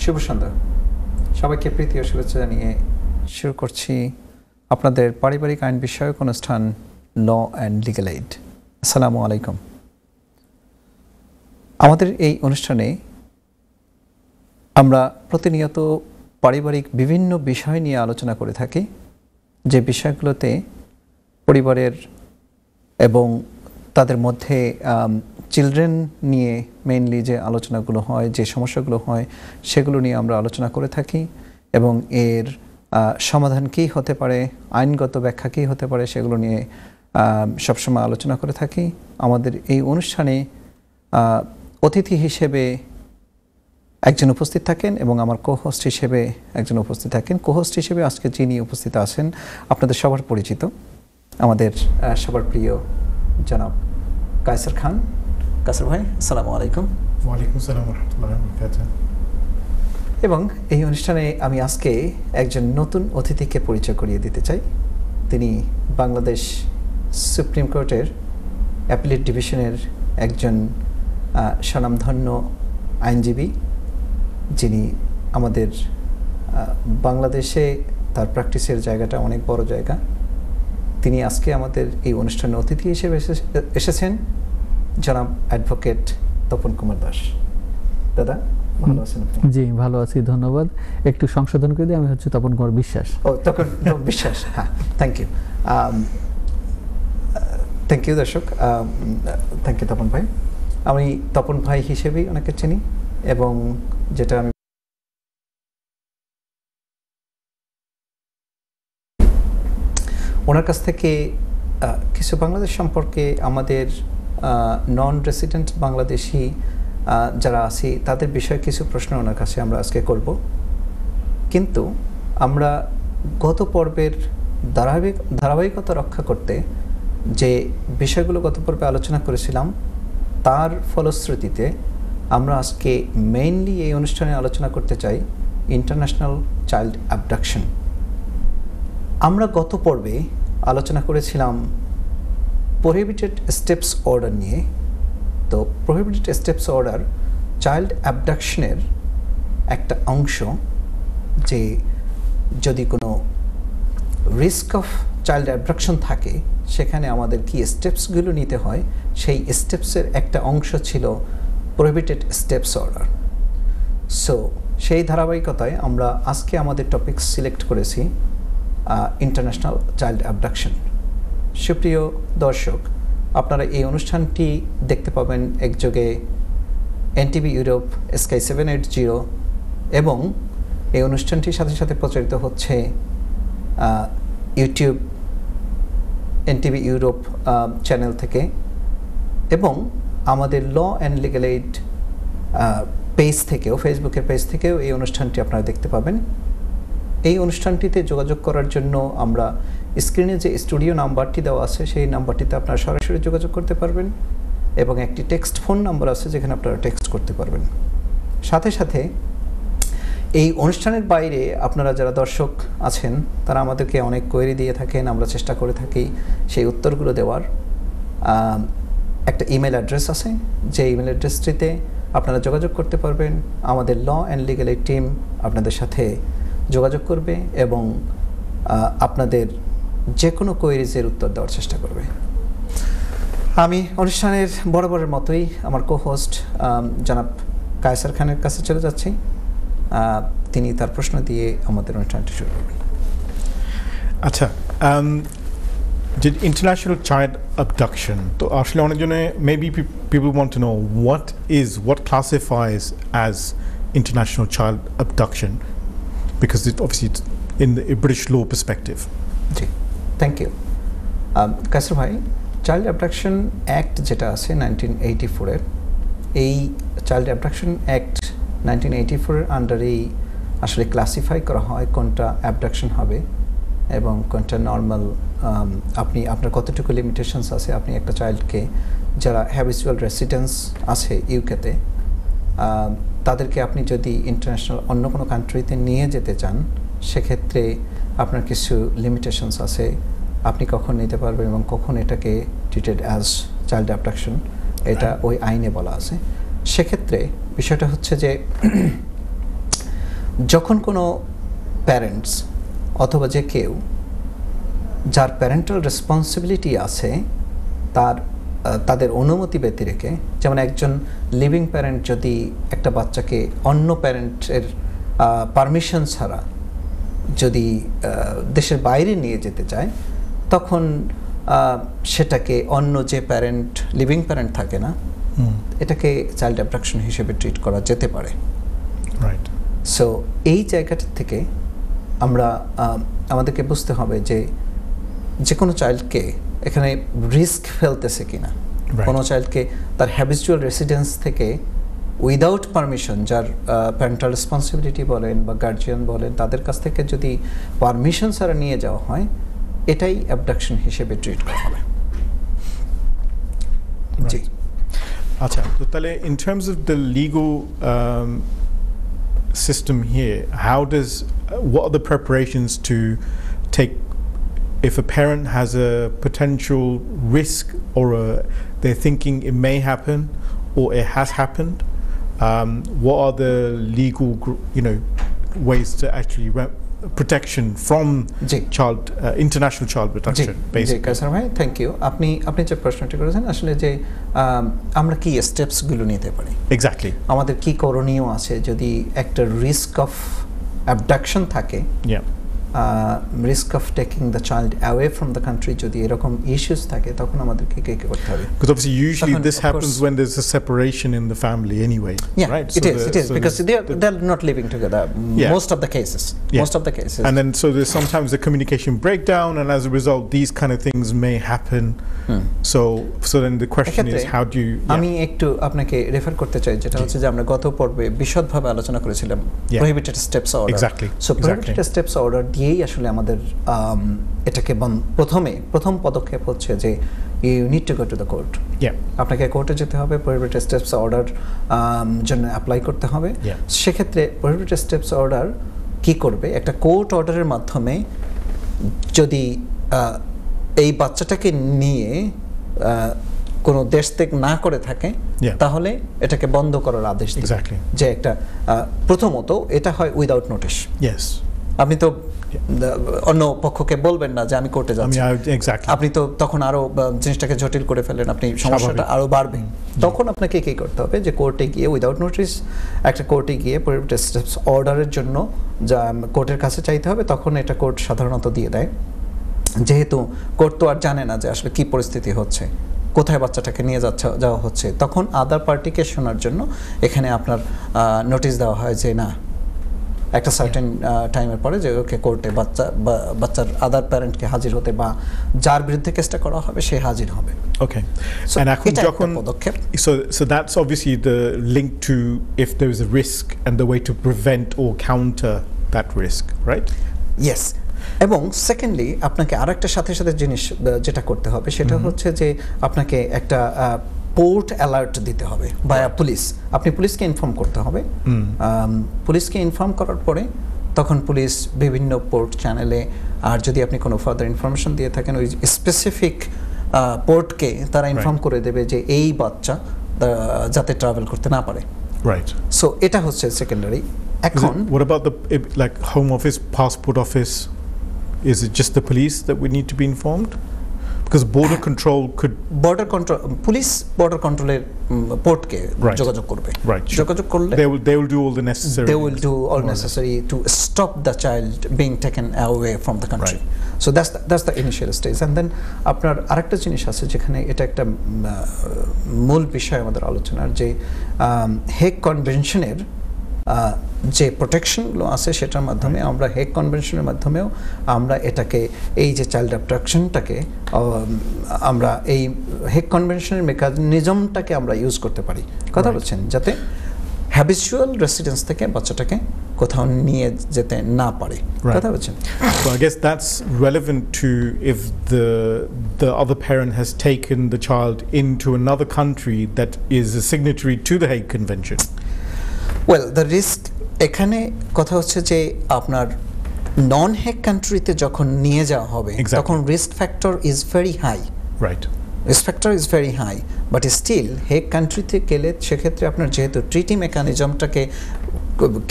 শুভ সন্ধ্যা সবাইকে প্রীতি ও শুভেচ্ছা জানিয়ে শুরু করছি আপনাদের পারিবারিক আইন বিষয়ক অনুষ্ঠান ল অ্যান্ড লিগ্যাল এইড। আসসালামু আলাইকুম। আমাদের এই অনুষ্ঠানে আমরা প্রতিনিয়ত পারিবারিক বিভিন্ন বিষয় নিয়ে আলোচনা করে থাকি, যে বিষয়গুলোতে পরিবারের এবং তাদের মধ্যে চিলড্রেন নিয়ে মেইনলি যে আলোচনাগুলো হয়, যে সমস্যাগুলো হয়, সেগুলো নিয়ে আমরা আলোচনা করে থাকি এবং এর সমাধান কী হতে পারে, আইনগত ব্যাখ্যা কী হতে পারে, সেগুলো নিয়ে সবসময় আলোচনা করে থাকি। আমাদের এই অনুষ্ঠানে অতিথি হিসেবে একজন উপস্থিত থাকেন এবং আমার কোহোস্ট হিসেবে একজন উপস্থিত থাকেন। কোহোস্ট হিসেবে আজকে যিনি উপস্থিত আছেন আপনাদের সবার পরিচিত, আমাদের সবার প্রিয় জনাব কায়সার খান। কায়সার ভাই, আসসালামু আলাইকুম। ওয়ালাইকুম আসসালাম ওয়া রাহমাতুল্লাহি ওয়া বারাকাতুহু। এবং এই অনুষ্ঠানে আমি আজকে একজন নতুন অতিথিকে পরিচয় করিয়ে দিতে চাই। তিনি বাংলাদেশ সুপ্রিম কোর্টের অ্যাপিলেট ডিভিশনের একজন স্বনামধন্য আইনজীবী, যিনি আমাদের বাংলাদেশে তার প্র্যাকটিসের জায়গাটা অনেক বড় জায়গা। তিনি আজকে আমাদের এই অনুষ্ঠানে অতিথি হিসেবে এসেছেন, জনাব অ্যাডভোকেট তপন কুমার দাস। দাদা ভালো আছেন? জি ভালো আছি, ধন্যবাদ। একটু সংশোধন করে দিই, আমি হচ্ছে তপন কুমার বিশ্বাস। ও, তপন বিশ্বাস, হ্যাঁ, থ্যাংক ইউ। থ্যাংক ইউ দর্শক, থ্যাংক ইউ তপন ভাই। আমি তপন ভাই হিসেবেই ওনাকে চিনি এবং যেটা আমি ওনার কাছ থেকে কিছু বাংলাদেশ সম্পর্কে, আমাদের নন রেসিডেন্ট বাংলাদেশি যারা আছি তাদের বিষয়ে কিছু প্রশ্ন ওনার কাছে আমরা আজকে করব। কিন্তু আমরা গত পর্বের ধারাবাহিকতা রক্ষা করতে যে বিষয়গুলো গত পর্বে আলোচনা করেছিলাম, তার ফলশ্রুতিতে আমরা আজকে মেইনলি এই অনুষ্ঠানে আলোচনা করতে চাই ইন্টারন্যাশনাল চাইল্ড অ্যাবডাকশন। আমরা গত পর্বে আলোচনা করেছিলাম প্রোহিবিটেড স্টেপস অর্ডার নিয়ে। তো প্রোহিবিটেড স্টেপস অর্ডার চাইল্ড অ্যাবডাকশনের একটা অংশ, যে যদি কোনো রিস্ক অফ চাইল্ড অ্যাবডাকশন থাকে সেখানে আমাদের কি স্টেপসগুলো নিতে হয়, সেই স্টেপসের একটা অংশ ছিল প্রোহিবিটেড স্টেপস অর্ডার। সো সেই ধারাবাহিকতায় আমরা আজকে আমাদের টপিক সিলেক্ট করেছি ইন্টারন্যাশনাল চাইল্ড অ্যাবডাকশন। সুপ্রিয় দর্শক, আপনারা এই অনুষ্ঠানটি দেখতে পাবেন একযোগে এনটিভি ইউরোপ স্কাই 780 এবং এই অনুষ্ঠানটির সাথে সাথে প্রচারিত হচ্ছে ইউটিউব এনটিভি ইউরোপ চ্যানেল থেকে, এবং আমাদের law and legal aid page থেকেও, ফেসবুকের পেজ থেকেও এই অনুষ্ঠানটি আপনারা দেখতে পাবেন। এই অনুষ্ঠানটিতে যোগাযোগ করার জন্য আমরা স্ক্রিনে যে স্টুডিও নাম্বারটি দেওয়া আছে সেই নাম্বারটিতে আপনারা সরাসরি যোগাযোগ করতে পারবেন এবং একটি টেক্সট ফোন নাম্বার আছে যেখানে আপনারা টেক্সট করতে পারবেন। সাথে সাথে এই অনুষ্ঠানের বাইরে আপনারা যারা দর্শক আছেন তারা আমাদেরকে অনেক কোয়েরি দিয়ে থাকেন, আমরা চেষ্টা করে থাকি সেই উত্তরগুলো দেওয়ার। একটা ইমেল অ্যাড্রেস আছে, যে ইমেল অ্যাড্রেসটিতে আপনারা যোগাযোগ করতে পারবেন। আমাদের law and legal aid team আপনাদের সাথে যোগাযোগ করবে এবং আপনাদের যে কোনো কোয়েরিজের উত্তর দেওয়ার চেষ্টা করবে। আমি অনুষ্ঠানের বরাবরের মতোই আমার কোহোস্ট জনাব কায়সার খানের কাছে চলে যাচ্ছি। তিনি তার প্রশ্ন দিয়ে আমাদের অনুষ্ঠানটি শুরু করবেন। আচ্ছা, did international child abduction, তো আসলে অনেকজনে maybe people want to know what classifies as international child abduction, because it obviously in the British law perspective. জি, থ্যাংক ইউ। কায়সার ভাই, চাইল্ড অ্যাবডাকশন অ্যাক্ট যেটা আছে 1984-এর, এই চাইল্ড অ্যাবডাকশন অ্যাক্ট 1984-এর আন্ডারেই আসলে ক্লাসিফাই করা হয় কোনটা অ্যাবডাকশন হবে এবং কোনটা নর্মাল। আপনার কতটুকু লিমিটেশনস আছে, আপনি একটা চাইল্ডকে যারা হ্যাবিচুয়াল রেসিডেন্স আছে ইউকেতে, তাদেরকে আপনি যদি ইন্টারন্যাশনাল অন্য কোনো কান্ট্রিতে নিয়ে যেতে চান সেক্ষেত্রে আপনার কিছু লিমিটেশনস আছে, আপনি কখন নিতে পারবেন এবং কখন এটাকে ট্রিটেড অ্যাজ চাইল্ড অ্যাবডাকশন, এটা ওই আইনে বলা আছে। সেক্ষেত্রে বিষয়টা হচ্ছে যে যখন কোনো প্যারেন্টস অথবা যে কেউ যার প্যারেন্টাল রেসপন্সিবিলিটি আছে তাদের অনুমতি ব্যতি রেখে, যেমন একজন লিভিং প্যারেন্ট যদি একটা বাচ্চাকে অন্য প্যারেন্টের পারমিশন ছাড়া যদি দেশের বাইরে নিয়ে যেতে চায়, তখন সেটাকে অন্য যে প্যারেন্ট লিভিং প্যারেন্ট থাকে না, এটাকে চাইল্ড অ্যাবডাকশন হিসেবে ট্রিট করা যেতে পারে। রাইট। সো এই জায়গাটা থেকে আমরা আমাদেরকে বুঝতে হবে যে কোনো চাইল্ডকে এখানে রিস্ক ফেলতেছে কিনা, কোনো চাইল্ডকে তার হ্যাবিচুয়াল রেসিডেন্স থেকে উইদাউট পারমিশন, যার প্যারেন্টাল রেসপন্সিবিলিটি বলেন বা গার্জিয়ান বলেন, তাদের কাছ থেকে যদি পারমিশন ছাড়া নিয়ে যাওয়া হয়, এটাই অ্যাবডাকশন হিসেবে ট্রিট করা হবে। জি আচ্ছা, তো তাহলে in terms of the legal system here, what are the preparations to take if a parent has a potential risk or they're thinking it may happen or it has happened? What are the legal, ways to actually protection from international child protection, basically? কাসার ভাই, thank you. আপনি যে প্রশ্নটি করেছেন, আসলে যে আমরা কি স্টেপসগুলো নিতে পারি, এক্স্যাক্টলি আমাদের কি করণীয় আছে যদি একটা রিস্ক অফ অ্যাবডাকশন থাকে, risk of taking the child away from the country, যদি এরকম ইস্যুস থাকে, তখন আমাদেরকে কি করতে হবে? Because obviously usually this happens when there's a separation in the family anyway, right? It is because they're not living together most of the cases. And then so there's sometimes a communication breakdown, and as a result these kind of things may happen. So then the question is, how do you আমি একটু আপনাকে refer করতে চাই, যেটা হচ্ছে যে আমরা গত পর্বে বিশদভাবে আলোচনা করেছিলাম prohibited steps order. Exactly. So prohibited steps order দিয়েই আসলে আমাদের এটাকে প্রথম পদক্ষেপ হচ্ছে যে you need to go to the court. আপনাকে কোর্টে যেতে হবে, প্রহিবিটেড স্টেপস অর্ডার জন্য অ্যাপ্লাই করতে হবে। সেক্ষেত্রে প্রহিবিটেড স্টেপস অর্ডার কি করবে, একটা কোর্ট অর্ডারের মাধ্যমে যদি এই বাচ্চাটাকে নিয়ে কোনো দেশ ত্যাগ না করে থাকে, তাহলে এটাকে বন্ধ করার আদেশ দিবে। যে একটা প্রথমত এটা হয় উইদাউট নোটিশ। আপনি তো অন্য পক্ষকে বলবেন না যে আমি কোর্টে যাচ্ছি, আপনি তো তখন আরো জিনিসটাকে জটিল করে ফেলেন, আপনি সমস্যাটা আরো বাড়বে। তখন আপনাকে কি করতে হবে, যে কোর্টে গিয়ে উইদাউট নোটিস একটা কোর্টে গিয়ে প্রহিবিটেড স্টেপস অর্ডারের জন্য যা কোর্টের কাছে চাইতে হবে। তখন এটা কোর্ট সাধারণত দিয়ে দেয়, যেহেতু কোর্ট তো আর জানে না যে আসলে কি পরিস্থিতি হচ্ছে, কোথায় বাচ্চাটাকে নিয়ে যাওয়া হচ্ছে। তখন আদার পার্টিকে শোনার জন্য এখানে আপনার নোটিশ দেওয়া হয় যে না, একটা সার্টেন টাইমের পরে যে ওকে কোর্টে বাচ্চার আদার প্যারেন্টকে হাজির হতে বা যার বিরুদ্ধে কেসটা করা হবে সে হাজির হবে। ওকে, and এখন যখন পদক্ষেপ, so that's obviously the link to if there is a risk and the way to prevent or counter that risk, right? Yes. এবং সেকেন্ডলি আপনাকে আরেকটা সাথে জিনিস যেটা করতে হবে, সেটা হচ্ছে যে আপনাকে একটা পোর্ট অ্যালার্ট দিতে হবে বায়া পুলিশ। আপনি পুলিশকে ইনফর্ম করতে হবে। পুলিশকে ইনফর্ম করার পরে তখন পুলিশ বিভিন্ন পোর্ট চ্যানেলে, আর যদি আপনি কোনো ফার্দার ইনফরমেশন দিয়ে থাকেন, ওই স্পেসিফিক পোর্টকে তারা ইনফর্ম করে দেবে যে এই বাচ্চা যাতে ট্রাভেল করতে না পারে। রাইট। সো এটা হচ্ছে সেকেন্ডারি। এখন what about the like Home Office, Passport Office? Is it just the police that we need to be informed? Because border control police border control পোর্টকে যোগাযোগ করবে। যোগাযোগ করলে they will do all the necessary. They will do all necessary to stop the child being taken away from the country. So that's the initial stage. And then আপনার আরেকটা জিনিস আছে যেখানে এটা একটা মূল বিষয় আমাদের আলোচনার, যে হেগ কনভেনশনের যে প্রোটেকশনগুলো আছে সেটার মাধ্যমে আমরা হেগ কনভেনশনের মাধ্যমেও আমরা এটাকে এই যে চাইল্ড অ্যাবডাকশনটাকে আমরা এই হেগ কনভেনশনের মেকানিজমটাকে আমরা ইউজ করতে পারি। কথা বলছেন যাতে হ্যাবিচুয়াল রেসিডেন্স থেকে বাচ্চাটাকে কোথাও নিয়ে যেতে না পারে। কথা বলছেন। So I guess that's relevant to if the other parent has taken the child into another country that is a signatory to the Hague Convention. Well, the risk এখানে কথা হচ্ছে যে আপনার নন হেগ কান্ট্রিতে যখন নিয়ে যাওয়া হবে তখন risk factor is very high. Right. Risk factor is very high, but still Hague কান্ট্রিতে গেলে সেক্ষেত্রে আপনার যেহেতু ট্রিটি মেকানিজমটাকে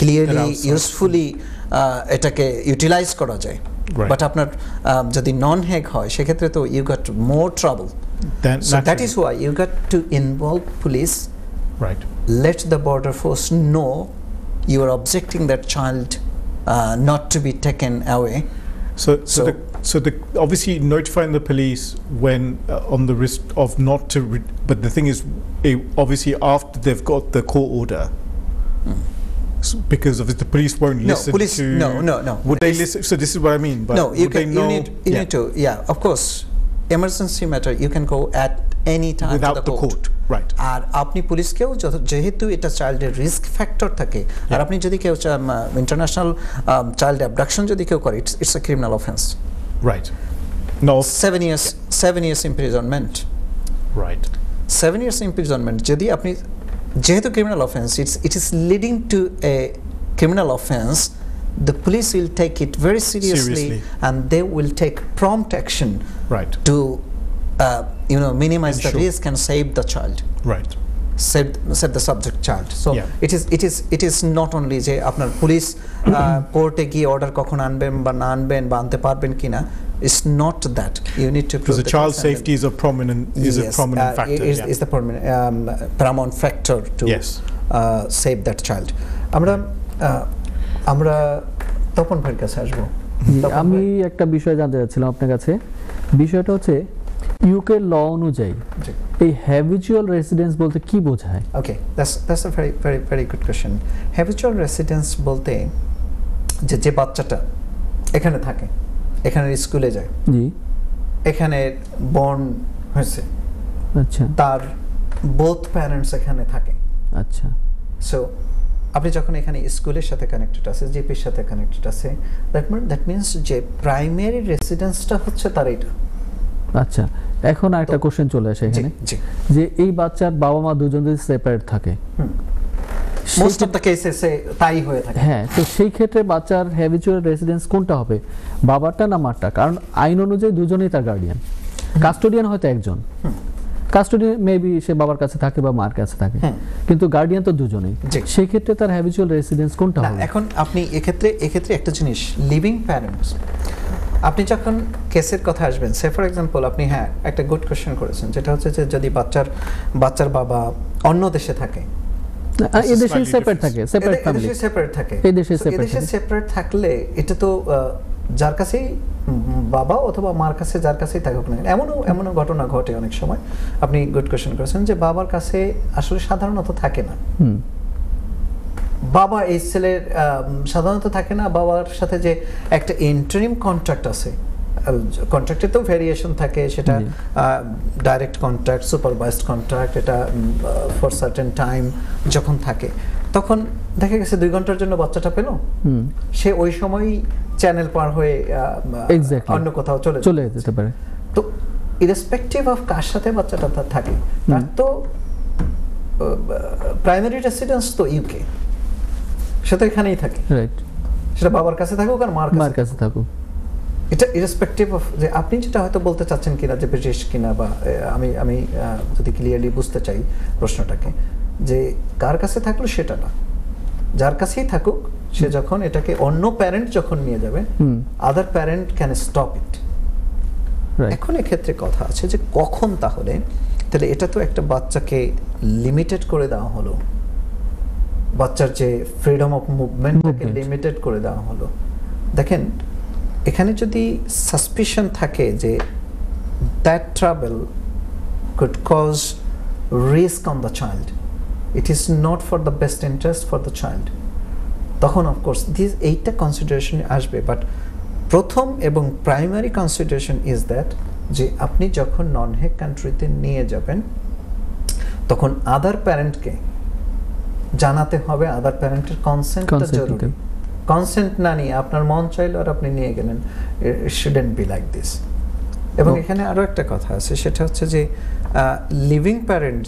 ক্লিয়ারলি Allows- ইউজফুলি এটাকে ইউটিলাইজ করা যায়। Right. বাট আপনার যদি নন হেগ হয় সেক্ষেত্রে তো you got more trouble. Then So that naturally- is why you got to involve police, right. let the border force know you are objecting that child not to be taken away. So the obviously notifying the police when on the risk of not to, but the thing is, obviously after they've got the court order, because of it, the police won't listen police, to. no. Would they listen? So this is what I mean. But No, you would they can. You know? need to. Yeah, of course. Emergency matter, you can go at any time without to the court. Right. আর আপনি পুলিশকেও যেহেতু এটা চাইল্ডের risk factor থাকে, আর আপনি যদি কেউ international child abduction যদি কেউ করে, it's a criminal offence. Right. No. 7 years imprisonment. Right. 7 years imprisonment যদি আপনি, যেহেতু criminal offence, it is leading to a criminal offense, the police will take it very seriously and they will take prompt action Right. to minimize the Ensure. risk and save the child, Right. save the subject child. So Yeah. it is not only যে আপনার police কোর্টে গিয়ে order কখন আনবেন বা না আনবেন বা আনতে পারবেন কিনা, it's not that you need to Because the child safety is a prominent factor. Is the paramount factor to Yes. Save that child. আমরা তপন ভাইয়ের কাছে আসবো। তপন আমি ভাই। একটা বিষয় জানতে চাচ্ছিলাম আপনার কাছে। বিষয়টা হচ্ছে ইউকে ল অনুযায়ী জি। এই হ্যাবিচুয়াল রেসিডেন্স বলতে কি বোঝায়? Okay, that's a very good question. Habitual residence বলতে যে বাচ্চাটা এখানে থাকে, এখানে স্কুলে যায়, জি, এখানে বর্ন হয়েছে, আচ্ছা তার বোথ প্যারেন্টস এখানে থাকে। আচ্ছা, সো আপনি যখন এখানে স্কুলের সাথে কানেক্টেড আছে, জিপির সাথে কানেক্টেড আছে, দ্যাট মিনস যে প্রাইমারি রেসিডেন্সটা হচ্ছে তার এটা। আচ্ছা, এখন একটা কোশ্চেন চলে আসে এখানে, জি, যে এই বাচ্চার বাবা মা দুজন যদি সেপারেট থাকে, মোস্ট অফ দ্য কেসেসে তাই হয়ে থাকে। হ্যাঁ, তো সেই ক্ষেত্রে বাচ্চার হ্যাবিচুয়াল রেসিডেন্স কোনটা হবে, বাবারটা না মারটা? কারণ আইন অনুযায়ী দুজনেই তার গার্ডিয়ান, কাস্টোডিয়ান হয়তো একজন, কাস্টোডিয়ান মেবি সে বাবার কাছে থাকে বা মার কাছে থাকে, কিন্তু গার্ডিয়ান তো দুজনেই। সেই ক্ষেত্রে তার হ্যাবিচুয়াল রেসিডেন্স কোনটা হবে? এখন আপনি এক্ষেত্রে একটা জিনিস, লিভিং প্যারেন্টস, আপনি যখন কেসের কথা আসবেন, সে ফর এক্সাম্পল আপনি একটা গুড কোশ্চেন করেছেন, যেটা হচ্ছে যে যদি বাচ্চার বাবা অন্য দেশে থাকে, এই দেশে সেপারেট থাকে, সেপারেট ফ্যামিলি, সেপারেট থাকে, এই দেশে সেপারেট থাকলে এটা তো যার কাছেই বাবা অথবা মার কাছে, যার কাছেই থাকুক না, এমনও ঘটনা ঘটে অনেক সময়। আপনি গুড কোশ্চেন করেছেন যে বাবার কাছে আসলে সাধারণত থাকে না, বাবা এই ছেলের সাধারণত থাকে না, বাবার সাথে যে একটা ইন্টারিম কন্ট্রাক্ট আছে, কন্ট্রাক্টে তো ভেরিয়েশন থাকে, সেটা ডাইরেক্ট কন্ট্রাক্ট, সুপারভাইজড কন্ট্রাক্ট, এটা ফর সার্টেন টাইম যখন থাকে, তখন দেখা গেছে 2 ঘন্টার জন্য বাচ্চাটা পেল, সে ওই সময়ই চ্যানেল পার হয়ে অন্য কোথাও চলে যেতে পারে। তো ইরেসপেক্টিভ অফ কার সাথে বাচ্চাটা থাকে, তার তো প্রাইমারি রেসিডেন্স তো ইউকে, সে তো এখানেই থাকে, রাইট, সেটা বাবার কাছে থাকুক আর মার কাছে থাকুক, এটা ইরেসপেক্টিভ অফ যে আপনি যেটা হয়তো বলতে চাচ্ছেন কিনা, যে ব্রিটিশ কিনা, বা আমি যদি ক্লিয়ারলি বুঝতে চাই প্রশ্নটাকে, যে কার কাছে থাকলো সেটা না, যার কাছেই থাকুক, সে যখন এটাকে অন্য প্যারেন্ট যখন নিয়ে যাবে, আদার প্যারেন্ট ক্যান স্টপ ইট। এখন এক্ষেত্রে কথা আছে যে কখন, তাহলে এটা তো একটা বাচ্চাকে লিমিটেড করে দেওয়া হলো, বাচ্চার যে ফ্রিডম অফ মুভমেন্টটাকে লিমিটেড করে দেওয়া হলো। দেখেন, এখানে যদি সাসপিশন থাকে যে that travel could cause risk on the child, it is not for the best interest for the child, তখন অফকোর্স এইটা কনসিডারেশন আসবে। বাট প্রথম এবং প্রাইমারি কনসিডারেশন ইজ দ্যাট যে আপনি যখন নন হেগ কান্ট্রিতে নিয়ে যাবেন, তখন আদার প্যারেন্টকে জানাতে হবে, আদার প্যারেন্টের কনসেন্টটা জরুরি। কনসেন্ট না নিয়ে আপনার মন চাইলো আর আপনি নিয়ে গেলেন, ইট শুডন্ট বি লাইক দিস। এবং এখানে আরও একটা কথা আছে, সেটা হচ্ছে যে লিভিং প্যারেন্ট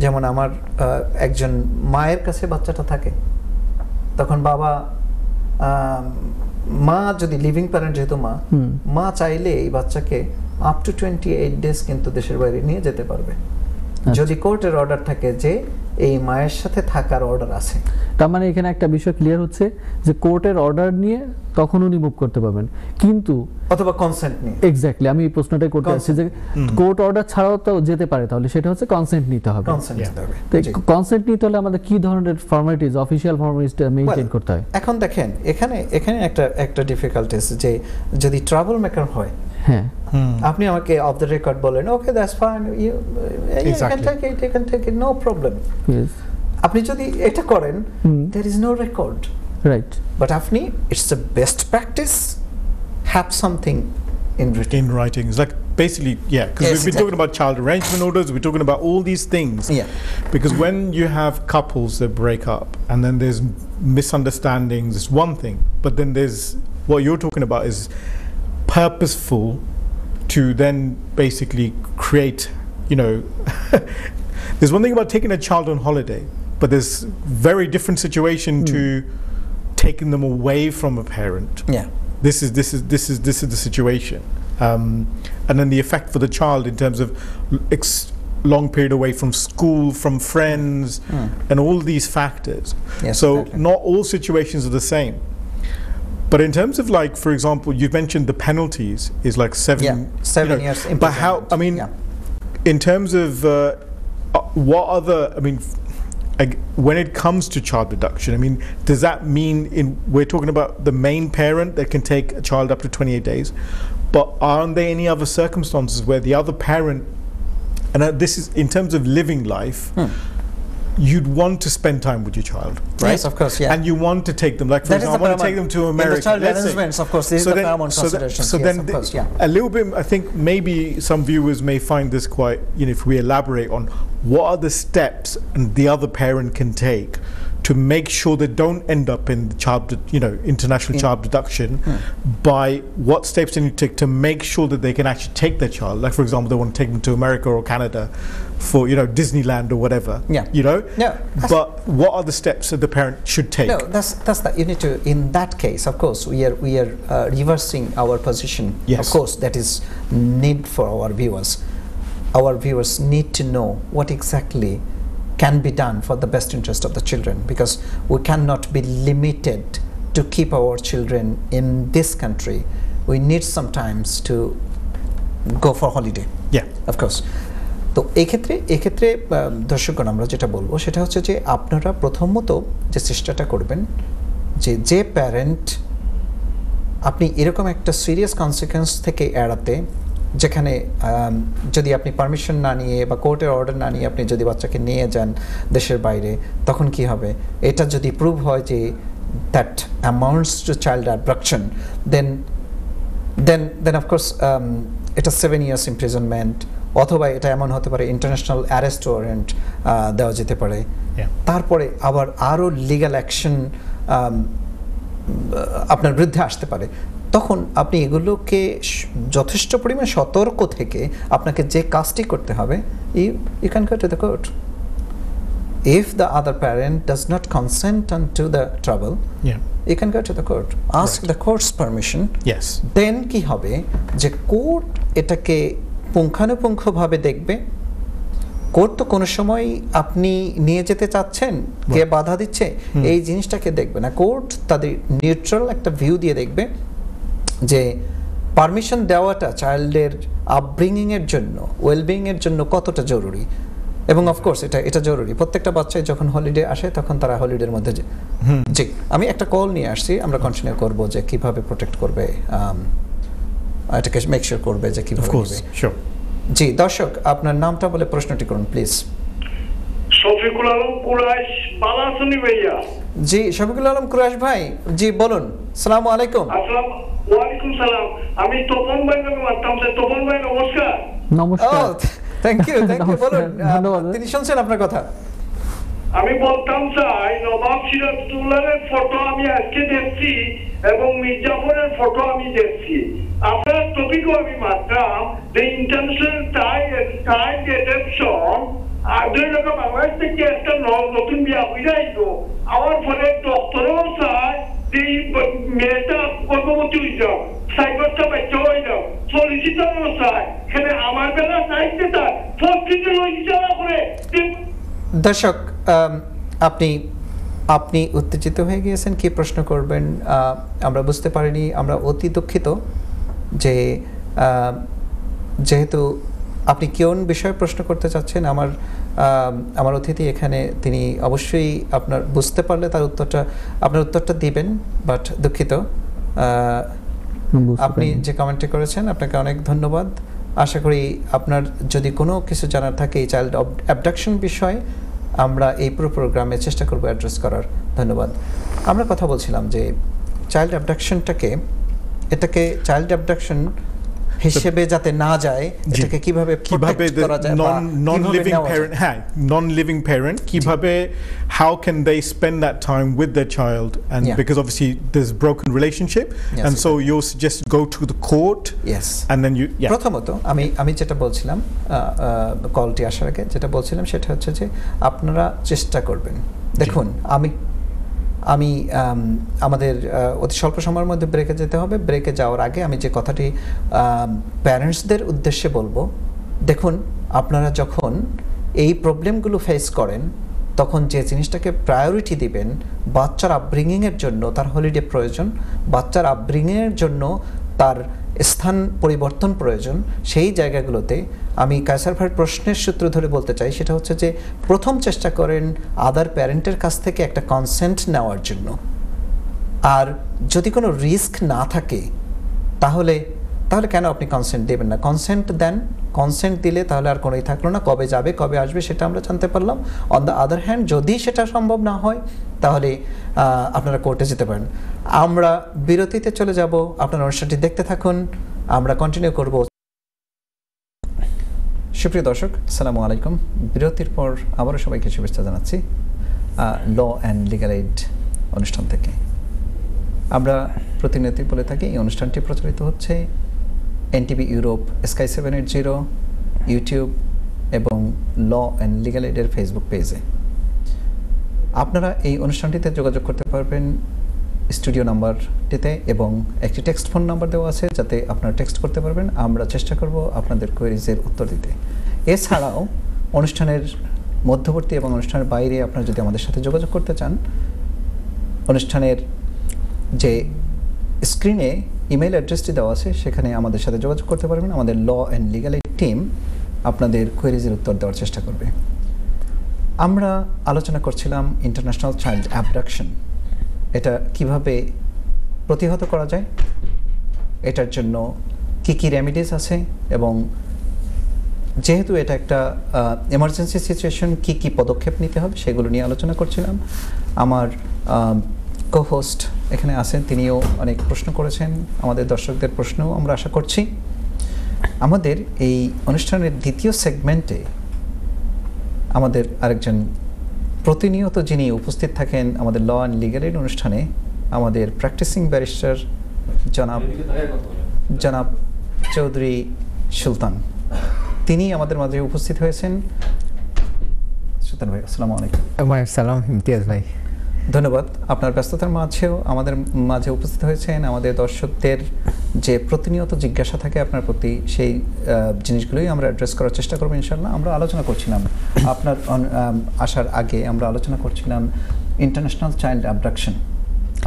যেমন আমার একজন মায়ের কাছে বাচ্চাটা থাকে, তখন মা যদি লিভিং প্যারেন্ট, যেহেতু মা চাইলে এই বাচ্চাকে আপ টু 28 ডেজ কিন্তু দেশের বাইরে নিয়ে যেতে পারবে, যদি কোর্টের অর্ডার থাকে যে এই মায়ের সাথে থাকার অর্ডার আছে। তার মানে এখানে একটা বিষয় ক্লিয়ার হচ্ছে যে কোর্টের অর্ডার নিয়ে তখন উনি মুভ করতে পারবেন, কিন্তু অথবা কনসেন্ট নিয়ে। এক্স্যাক্টলি, আমি এই প্রশ্নটাই করতে আসছি যে কোর্ট অর্ডার ছাড়াও তো যেতে পারে, তাহলে সেটা হচ্ছে কনসেন্ট নিতে হবে। তো কনসেন্ট নিতে হলে আমাদের কি ধরনের ফর্মালিটিজ, অফিশিয়াল ফর্মালিটিজ মেইনটেইন করতে হয়? এখন দেখেন এখানে একটা ডিফিকাল্টিস যে যদি ট্রাভেল মেকার হয়, হ্যাঁ, আপনি আমাকে অফ দ্য রেকর্ড বলেন okay that's fine, you can take it no problem. আপনি যদি এটা করেন there is no record, right, but আপনি it's the best practice have something in writing. It's like basically, yeah, because we've been talking about child arrangement orders, we're talking about all these things. Yeah. Because when you have couples that break up and then there's misunderstandings, it's one thing, but then there's what you're talking about is purposeful to then basically create, you know, there's one thing about taking a child on holiday, but there's very different situation to taking them away from a parent. Yeah. This is the situation, and then the effect for the child in terms of long period away from school, from friends, and all these factors. Yes, so exactly. not all situations are the same. But in terms of, like, for example, you've mentioned the penalties is like 7 years imprisonment. But how, I mean, in terms of what other, I mean, when it comes to child abduction, I mean, does that mean we're talking about the main parent that can take a child up to 28 days, but aren't there any other circumstances where the other parent, and this is in terms of living life, you'd want to spend time with your child, right? Yes, of course, yeah. And you want to take them, like, for example, I want to take them to America. In the child arrangements, of course, this is the paramount consideration. So yes, then, of course, yeah. a little bit, I think maybe some viewers may find this quite, you know, if we elaborate on what are the steps the other parent can take to make sure they don't end up in child, you know, international child abduction, by what steps they need to take to make sure that they can actually take their child. Like, for example, they want to take them to America or Canada for, you know, Disneyland or whatever. Yeah. You know. Yeah. But what are the steps that the parent should take? No, that's that. You need to. In that case, of course, we are reversing our position. Yes. Of course, that is need for our viewers. Our viewers need to know what exactly can be done for the best interest of the children, because we cannot be limited to keep our children in this country. We need sometimes to go for holiday. Yeah. Of course. তো এক্ষেত্রে দর্শকগণ আমরা যেটা বলবো সেটা হচ্ছে যে আপনারা প্রথমত যে চেষ্টাটা করবেন যে প্যারেন্ট আপনি এরকম একটা সিরিয়াস কনসিকুয়েন্স থেকে এড়াতে, যেখানে যদি আপনি পারমিশন না নিয়ে বা কোর্টের অর্ডার না নিয়ে আপনি যদি বাচ্চাকে নিয়ে যান দেশের বাইরে, তখন কি হবে? এটা যদি প্রুভ হয় যে that amounts to child abduction, then of course এটা 7 years imprisonment, অথবা এটা এমন হতে পারে ইন্টারন্যাশনাল অ্যারেস্ট ওয়ারেন্ট দেওয়া যেতে পারে। তারপরে আবার আরও লিগ্যাল অ্যাকশন আপনার বিরুদ্ধে আসতে পারে। তখন আপনি এগুলোকে যথেষ্ট পরিমাণ সতর্ক থেকে আপনাকে যে কাজটি করতে হবে, you can go to the court. If the other parent does not consent unto the trouble, you can go to the court, ask the court's permission. Yes. Then কি হবে যে কোর্ট এটাকে পুঙ্খানুপুঙ্খভাবে দেখবে। কোর্ট তো কোনো সময় আপনি নিয়ে যেতে চাচ্ছেন, কে বাধা দিচ্ছে, এই জিনিসটাকে দেখবে না। কোর্ট তাদের নিউট্রাল একটা ভিউ দিয়ে দেখবে যে পারমিশন দেওয়াটা চাইল্ডের আপব্রিঙ্গিং এর জন্য, ওয়েলবিং এর জন্য কতটা জরুরি। এবং অফকোর্স এটা জরুরি। প্রত্যেকটা বাচ্চাই যখন হলিডে আসে তখন তারা হলিডের মধ্যে জি আমি একটা কল নিয়ে আসছি, আমরা কন্টিনিউ করবো যে কিভাবে প্রোটেক্ট করবে, এটাকে মেক শিওর করবে যে কিভাবে করবে। জি দর্শক, আপনার নামটা বলে প্রশ্নটি করুন প্লিজ। শফিকুল আলম কুরাইশ, ভালো আছেন ভাইয়া? জি শফিকুল আলম কুরাইশ ভাই, জি বলুন। আসসালামু আলাইকুম। আসসালাম ওয়ালাইকুম সালাম। আমি তপন ভাই মারতাম। তপন ভাই নমস্কার। নমস্কার। থ্যাংক ইউ বলুন। তিনি শুনছেন আপনার কথা। আমি বলতাম চাই নবাব সিরাজউদ্দৌলার ফটো আমি আজকে দেখছি এবং মির্জাফরের ফটো আমি দেখছি। আপনার টপিকও আমি মারতাম যে ইন্টারন্যাশনাল চাইল্ড ডিটেনশন দুই রকম বাংলাদেশ থেকে একটা নতুন বিয়া হইল। আমার ফলে ডক্টরও চায় যে মেয়েটা গর্ভবতী হয়ে যাও, সাইবারটা বাচ্চা হয়ে যাও, সলিসিটারও চায়। সেখানে আমার বেলা চাইতে তার প্রত্যেকের ওই বিচারা করে। দর্শক আপনি আপনি উত্তেজিত হয়ে গিয়েছেন, কি প্রশ্ন করবেন আমরা বুঝতে পারিনি। আমরা অতি দুঃখিত যে যেহেতু আপনি কোন বিষয়ে প্রশ্ন করতে চাচ্ছেন, আমার অতিথি এখানে তিনি অবশ্যই আপনার বুঝতে পারলে আপনার উত্তরটা দিবেন, বাট দুঃখিত। আপনি যে কমেন্টটি করেছেন আপনাকে অনেক ধন্যবাদ। আশা করি আপনার যদি কোনো কিছু জানার থাকে এই চাইল্ড অ্যাবডাকশন বিষয়ে, আমরা এই পুরো প্রোগ্রামে চেষ্টা করব অ্যাড্রেস করার। ধন্যবাদ। আমরা কথা বলছিলাম যে চাইল্ড অ্যাবডাকশনটাকে চাইল্ড অ্যাবডাকশন হিসেবে যাতে না যায়, এটাকে কিভাবে প্রোটেক্ট করা যায়, নন লিভিং প্যারেন্ট কিভাবে, how can they spend that time with their child, and because obviously there's broken relationship, and so you suggest go to the court, and then you প্রথমত আমি যেটা বলছিলাম কলটি আসার আগে যেটা বলছিলাম সেটা হচ্ছে যে আপনারা চেষ্টা করবেন। দেখুন, আমি আমাদের অতি স্বল্প সময়ের মধ্যে ব্রেকে যেতে হবে। ব্রেকে যাওয়ার আগে আমি যে কথাটি প্যারেন্টসদের উদ্দেশ্যে বলবো, দেখুন আপনারা যখন এই প্রবলেমগুলো ফেস করেন তখন যে জিনিসটাকে প্রায়োরিটি দিবেন, বাচ্চার আপব্রিঙ্গিংয়ের জন্য তার হলিডে প্রয়োজন, বাচ্চার আপব্রিঙ্গিংয়ের জন্য তার স্থান পরিবর্তন প্রয়োজন, সেই জায়গাগুলোতে আমি কায়সার ভাইয়ের প্রশ্নের সূত্র ধরে বলতে চাই সেটা হচ্ছে যে প্রথম চেষ্টা করেন আদার প্যারেন্টের কাছ থেকে একটা কনসেন্ট নেওয়ার জন্য। আর যদি কোনো রিস্ক না থাকে তাহলে কেন আপনি কনসেন্ট দেবেন না? কনসেন্ট দেন, কনসেন্ট দিলে তাহলে আর কোনোই থাকলো না। কবে যাবে কবে আসবে সেটা আমরা জানতে পারলাম। অন দ্য আদার হ্যান্ড যদি সেটা সম্ভব না হয় তাহলে আপনারা কোর্টে যেতে পারেন। আমরা বিরতিতে চলে যাব, আপনার অনুষ্ঠানটি দেখতে থাকুন, আমরা কন্টিনিউ করব। সুপ্রিয় দর্শক, আসসালামু আলাইকুম। বিরতির পর আবারও সবাইকে শুভেচ্ছা জানাচ্ছি ল অ্যান্ড লিগ্যাল এইড অনুষ্ঠান থেকে। আমরা প্রতিনিয়তই বলে থাকি এই অনুষ্ঠানটি প্রচারিত হচ্ছে এনটিভি ইউরোপ, স্কাই 780, ইউটিউব এবং ল অ্যান্ড লিগ্যাল এইডের ফেসবুক পেজে। আপনারা এই অনুষ্ঠানটিতে যোগাযোগ করতে পারবেন স্টুডিও নাম্বারটিতে, এবং একটি টেক্সট ফোন নাম্বার দেওয়া আছে যাতে আপনারা টেক্সট করতে পারবেন। আমরা চেষ্টা করব আপনাদের কোয়েরিজের উত্তর দিতে। এছাড়াও অনুষ্ঠানের মধ্যবর্তী এবং অনুষ্ঠানের বাইরে আপনারা যদি আমাদের সাথে যোগাযোগ করতে চান, অনুষ্ঠানের যে স্ক্রিনে ইমেল অ্যাড্রেসটি দেওয়া আছে সেখানে আমাদের সাথে যোগাযোগ করতে পারবেন। আমাদের law and legal aid team আপনাদের কোয়েরিজের উত্তর দেওয়ার চেষ্টা করবে। আমরা আলোচনা করছিলাম ইন্টারন্যাশনাল চাইল্ড অ্যাবডাকশন, এটা কিভাবে প্রতিহত করা যায়, এটার জন্য কি কি রেমিডিস আছে, এবং যেহেতু এটা একটা এমার্জেন্সি সিচুয়েশন কি কি পদক্ষেপ নিতে হবে সেগুলো নিয়ে আলোচনা করছিলাম। আমার কো-হোস্ট এখানে আছেন, তিনিও অনেক প্রশ্ন করেছেন, আমাদের দর্শকদের প্রশ্নও আমরা আশা করছি। আমাদের এই অনুষ্ঠানের দ্বিতীয় সেগমেন্টে আমাদের আরেকজন প্রতিনিয়ত যিনি উপস্থিত থাকেন আমাদের ল অ্যান্ড লিগ্যাল এইড অনুষ্ঠানে, আমাদের প্র্যাকটিসিং ব্যারিস্টার জনাব চৌধুরী সুলতান, তিনি আমাদের মাঝে উপস্থিত হয়েছেন। সুলতান ভাই, আসসালামু আলাইকুম। সালাম ইমতিয়াজ ভাই, ধন্যবাদ। আপনার ব্যস্ততার মাঝেও আমাদের মাঝে উপস্থিত হয়েছেন। আমাদের দর্শকদের যে প্রতিনিয়ত জিজ্ঞাসা থাকে আপনার প্রতি, সেই জিনিসগুলোই আমরা অ্যাড্রেস করার চেষ্টা করবো ইনশাআল্লাহ। আমরা আলোচনা করছিলাম আপনার আসার আগে, আমরা আলোচনা করছিলাম ইন্টারন্যাশনাল চাইল্ড অ্যাবডাকশন।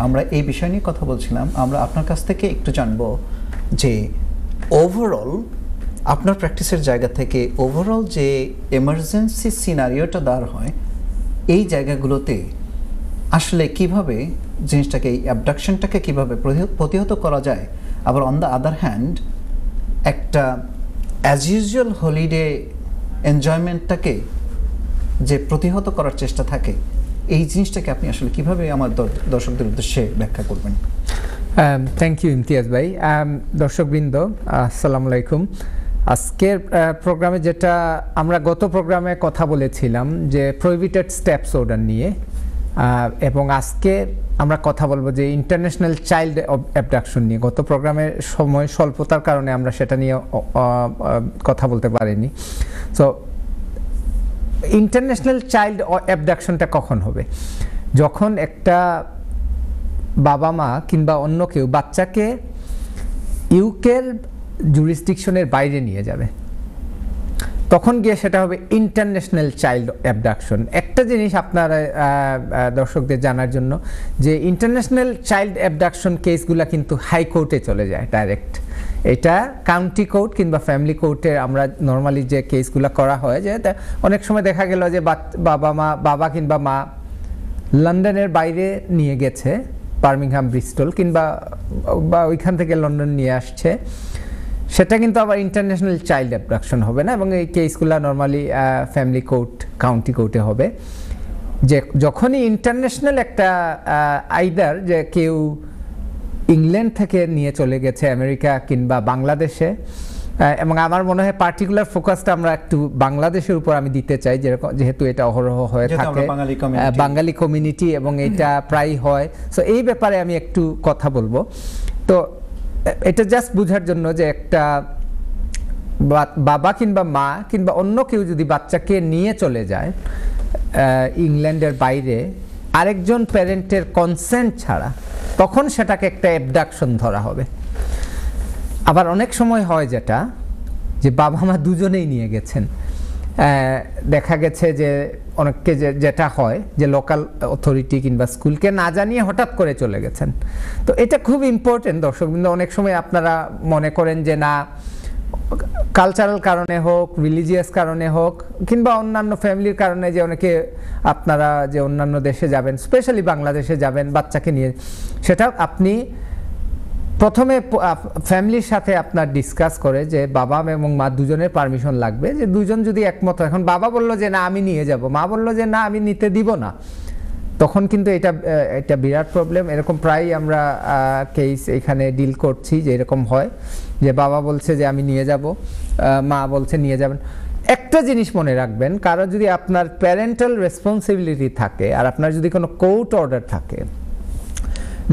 আমরা এই বিষয় নিয়ে কথা বলছিলাম। আমরা আপনার কাছ থেকে একটু জানবো যে ওভারঅল আপনার প্র্যাকটিসের জায়গা থেকে ওভারঅল যে এমার্জেন্সি সিনারিওটা দাঁড় হয় এই জায়গাগুলোতে আসলে কিভাবে জিনিসটাকে, এই অ্যাবডাকশনটাকে কিভাবে প্রতিহত করা যায়, আবার অন দ্য আদার হ্যান্ড একটা অ্যাজ ইউজুয়াল হলিডে এনজয়মেন্টটাকে যে প্রতিহত করার চেষ্টা থাকে, এই জিনিসটাকে আপনি আসলে কিভাবে আমার দর্শকদের উদ্দেশ্যে ব্যাখ্যা করবেন? থ্যাংক ইউ ইমতিয়াজ ভাই। দর্শকবৃন্দ, আসসালামু আলাইকুম। আজকের প্রোগ্রামে যেটা আমরা গত প্রোগ্রামে কথা বলেছিলাম যে প্রহিবিটেড স্টেপস অর্ডার নিয়ে, এবং আজকে আমরা কথা বলবো যে ইন্টারন্যাশনাল চাইল্ড অ্যাবডাকশন নিয়ে। গত প্রোগ্রামের সময় স্বল্পতার কারণে আমরা সেটা নিয়ে কথা বলতে পারিনি। সো ইন্টারন্যাশনাল চাইল্ড অ্যাবডাকশনটা কখন হবে? যখন একটা বাবা মা কিংবা অন্য কেউ বাচ্চাকে ইউকের জুরিসডিকশনের বাইরে নিয়ে যাবে। তখন গিয়ে সেটা হবে ইন্টারন্যাশনাল চাইল্ড অ্যাবডাকশন। একটা জিনিস আপনার দর্শকদের জানার জন্য, যে ইন্টারন্যাশনাল চাইল্ড অ্যাবডাকশন কেসগুলো কিন্তু হাইকোর্টে চলে যায় ডাইরেক্ট। এটা কাউন্টি কোর্ট কিংবা ফ্যামিলি কোর্টে আমরা নর্মালি যে কেসগুলো করা হয়, যে অনেক সময় দেখা গেল যে বাবা কিংবা মা লন্ডনের বাইরে নিয়ে গেছে, বার্মিংহাম, ব্রিস্টল কিংবা ওইখান থেকে লন্ডন নিয়ে আসছে, সেটা কিন্তু আবার ইন্টারন্যাশনাল চাইল্ড অ্যাবডাকশন হবে না, এবং এই কেসগুলো নর্মালি ফ্যামিলি কোর্ট, কাউন্টি কোর্টে হবে। যে যখনই ইন্টারন্যাশনাল একটা আইদার যে কেউ ইংল্যান্ড থেকে নিয়ে চলে গেছে আমেরিকা কিংবা বাংলাদেশে, এবং আমার মনে হয় পার্টিকুলার ফোকাসটা আমরা একটু বাংলাদেশের উপর আমি দিতে চাই, যেহেতু এটা অহরহ হয়ে থাকে, বাঙালি কমিউনিটি, এবং এটা প্রায় হয়। সো এই ব্যাপারে আমি একটু কথা বলবো। তো এটা জাস্ট বোঝার জন্য যে একটা বাবা কিংবা মা কিংবা অন্য কেউ যদি বাচ্চাকে নিয়ে চলে যায় ইংল্যান্ডের বাইরে আরেকজন প্যারেন্টের কনসেন্ট ছাড়া, তখন সেটাকে একটা অ্যাবডাকশন ধরা হবে। আবার অনেক সময় হয় যেটা, যে বাবা মা দুজনেই নিয়ে গেছেন, দেখা গেছে যে অনেককে যেটা হয় যে লোকাল অথরিটি কিংবা স্কুলকে না জানিয়ে হঠাৎ করে চলে গেছেন। তো এটা খুব ইম্পর্টেন্ট দর্শকবৃন্দ। অনেক সময় আপনারা মনে করেন যে না, কালচারাল কারণে হোক, রিলিজিয়াস কারণে হোক, কিংবা অন্যান্য ফ্যামিলির কারণে, যে অনেকে আপনারা যে অন্যান্য দেশে যাবেন, স্পেশালি বাংলাদেশে যাবেন বাচ্চাকে নিয়ে, সেটা আপনি প্রথমে ফ্যামিলির সাথে আপনার ডিসকাস করে যে বাবা এবং মা দুজনের পারমিশন লাগবে, যে দুজন যদি একমত, এখন বাবা বললো যে না আমি নিয়ে যাব, মা বললো যে না আমি নিতে দিব না, তখন কিন্তু এটা বিরাট প্রবলেম। এরকম প্রায় আমরা কেস এখানে ডিল করছি, যে এরকম হয় যে বাবা বলছে যে আমি নিয়ে যাব, মা বলছে নিয়ে যাবেন। একটা জিনিস মনে রাখবেন, কারো যদি আপনার প্যারেন্টাল রেসপন্সিবিলিটি থাকে আর আপনার যদি কোনো কোর্ট অর্ডার থাকে,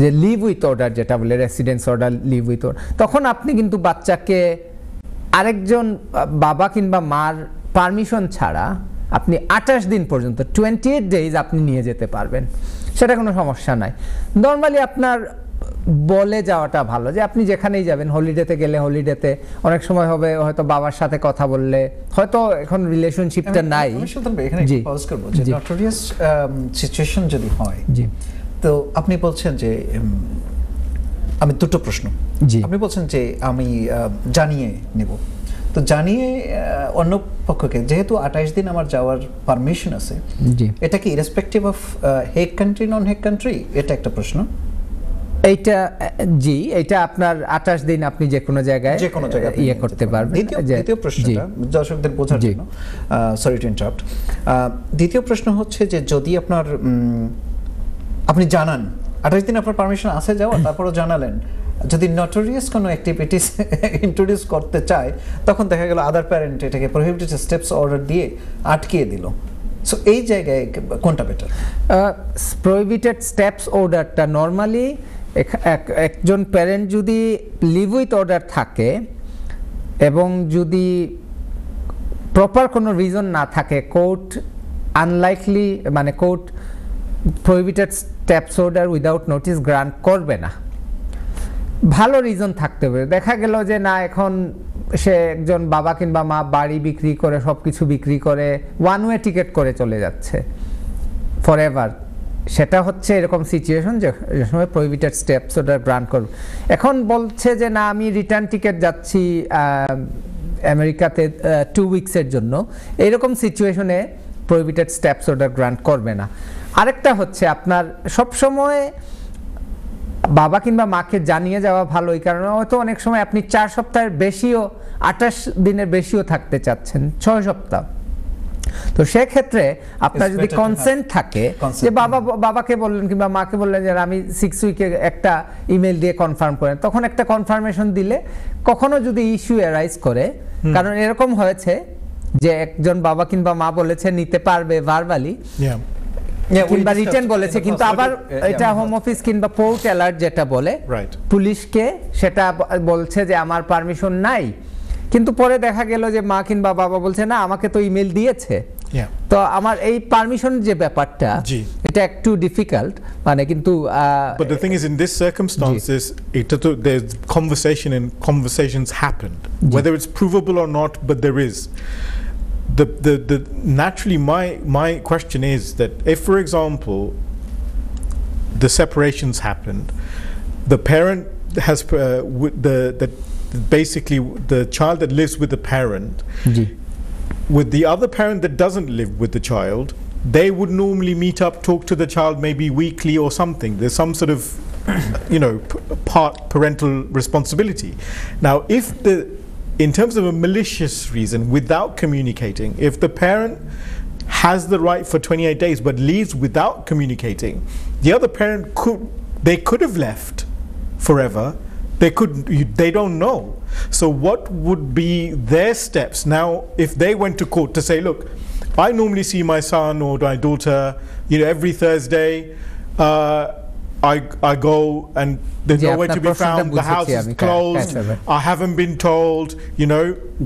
যে লিভ উইথ অর্ডার যেটা বলে, residence order, live with order, তখন আপনি কিন্তু বাচ্চাকে আরেকজন বাবা কিংবা মার পারমিশন ছাড়া আপনি 28 দিন পর্যন্ত 28 ডেজ আপনি নিয়ে যেতে পারবেন, সেটা কোনো সমস্যা নাই। নর্মালি আপনার বলে যাওয়াটা ভালো, যে আপনি যেখানেই যাবেন, হলিডেতে গেলে হলিডেতে অনেক সময় হবে হয়তো বাবার সাথে কথা বললে, হয়তো এখন রিলেশনশিপটা নাই। এখানে পজ করব, যে নটোরিয়াস সিচুয়েশন যদি হয়, জি, তো আপনি বলছেন যে আমি দুটো প্রশ্ন, আপনি বলছেন যে আমি জানিয়ে নেব, তো জানিয়ে অন্য পক্ষকে, যেহেতু 28 দিন আমার যাওয়ার পারমিশন আছে, এটা কি irrespective of Hague country non Hague country, এটা একটা প্রশ্ন। এইটা জি, এটা আপনার 28 দিন আপনি যে কোনো জায়গায় ইয়ে করতে পারবেন। দ্বিতীয় প্রশ্নটা দর্শকদের বোঝার জন্য, সরি টু ইন্টারাপ্ট, দ্বিতীয় প্রশ্ন হচ্ছে যে যদি আপনার আপনি জানান 28 দিন আপনার পারমিশন আছে যাওয়ার, তারপরও জানালেন, যদি নটোরিয়াস কোনো অ্যাক্টিভিটিস ইন্ট্রোডিউস করতে চায়, তখন দেখা গেল আদার প্যারেন্ট এটাকে প্রহিবিটেড স্টেপস অর্ডার দিয়ে আটকিয়ে দিল, সো এই জায়গায় কোনটা বেটার? প্রহিবিটেড স্টেপস অর্ডারটা নর্মালি একজন প্যারেন্ট যদি লিভ উইথ অর্ডার থাকে এবং যদি প্রপার কোনো রিজন না থাকে, কোর্ট আনলাইকলি, মানে court prohibited steps order without notice grant করবে না। ভালো রিজন থাকতে হবে। দেখা গেল যে না, এখন সে একজন বাবা কিংবা মা বাড়ি বিক্রি করে, সব কিছু বিক্রি করে, ওয়ান ওয়ে টিকিট করে চলে যাচ্ছে ফর এভার, সেটা হচ্ছে এরকম সিচুয়েশন যে সময় প্রহিবিটেড স্টেপস অর্ডার গ্রান্ট করবে। এখন বলছে যে না আমি রিটার্ন টিকিট যাচ্ছি আমেরিকাতে 2 উইকসের জন্য, এইরকম সিচুয়েশনে প্রহিবিটেড স্টেপস অর্ডার গ্রান্ট করবে না। আরেকটা হচ্ছে আপনার সবসময় বাবা কিংবা মাকে জানিয়ে যাওয়া ভালো, এই কারণে হয়তো অনেক সময় আপনি 4 সপ্তাহের বেশিও, 28 দিনের বেশিও থাকতে চাচ্ছেন, 6 সপ্তাহ, তো সেক্ষেত্রে আপনার যদি কনসেন্ট থাকে, যে বাবাকে বললেন কিংবা মাকে বললেন যে আমি 6 উইকে একটা ইমেল দিয়ে কনফার্ম করেন, তখন একটা কনফার্মেশন দিলে কখনো যদি ইস্যু অ্যারাইজ করে, কারণ এরকম হয়েছে যে একজন বাবা কিংবা মা বলেছে নিতে পারবে ভার্বালি, কিংবা রিটেন বলেছে, কিন্তু আবার এটা হোম অফিস কিংবা পোর্ট অ্যালার্ট যেটা বলে পুলিশকে, সেটা বলছে যে আমার পারমিশন নাই, কিন্তু পরে দেখা গেল যে মা কিংবা বাবা বলছে না আমাকে তো ইমেল দিয়েছে, তো আমার এই পারমিশন যে ব্যাপারটা, এটা একটু ডিফিকাল্ট, মানে কিন্তু but the thing is in this circumstances there's conversation and conversations happened, whether it's provable or not, but there is. the naturally my question is that if, for example, the separations happened, the parent has basically the child that lives with the parent, with the other parent that doesn't live with the child, they would normally meet up, talk to the child maybe weekly or something. There's some sort of part parental responsibility. Now, if in terms of a malicious reason, without communicating, if the parent has the right for 28 days but leaves without communicating, the other parent could have left forever. They don't know. So what would be their steps now if they went to court to say, look, I normally see my son or my daughter, every Thursday. I go and there's nowhere to be found. The house is closed. I haven't been told.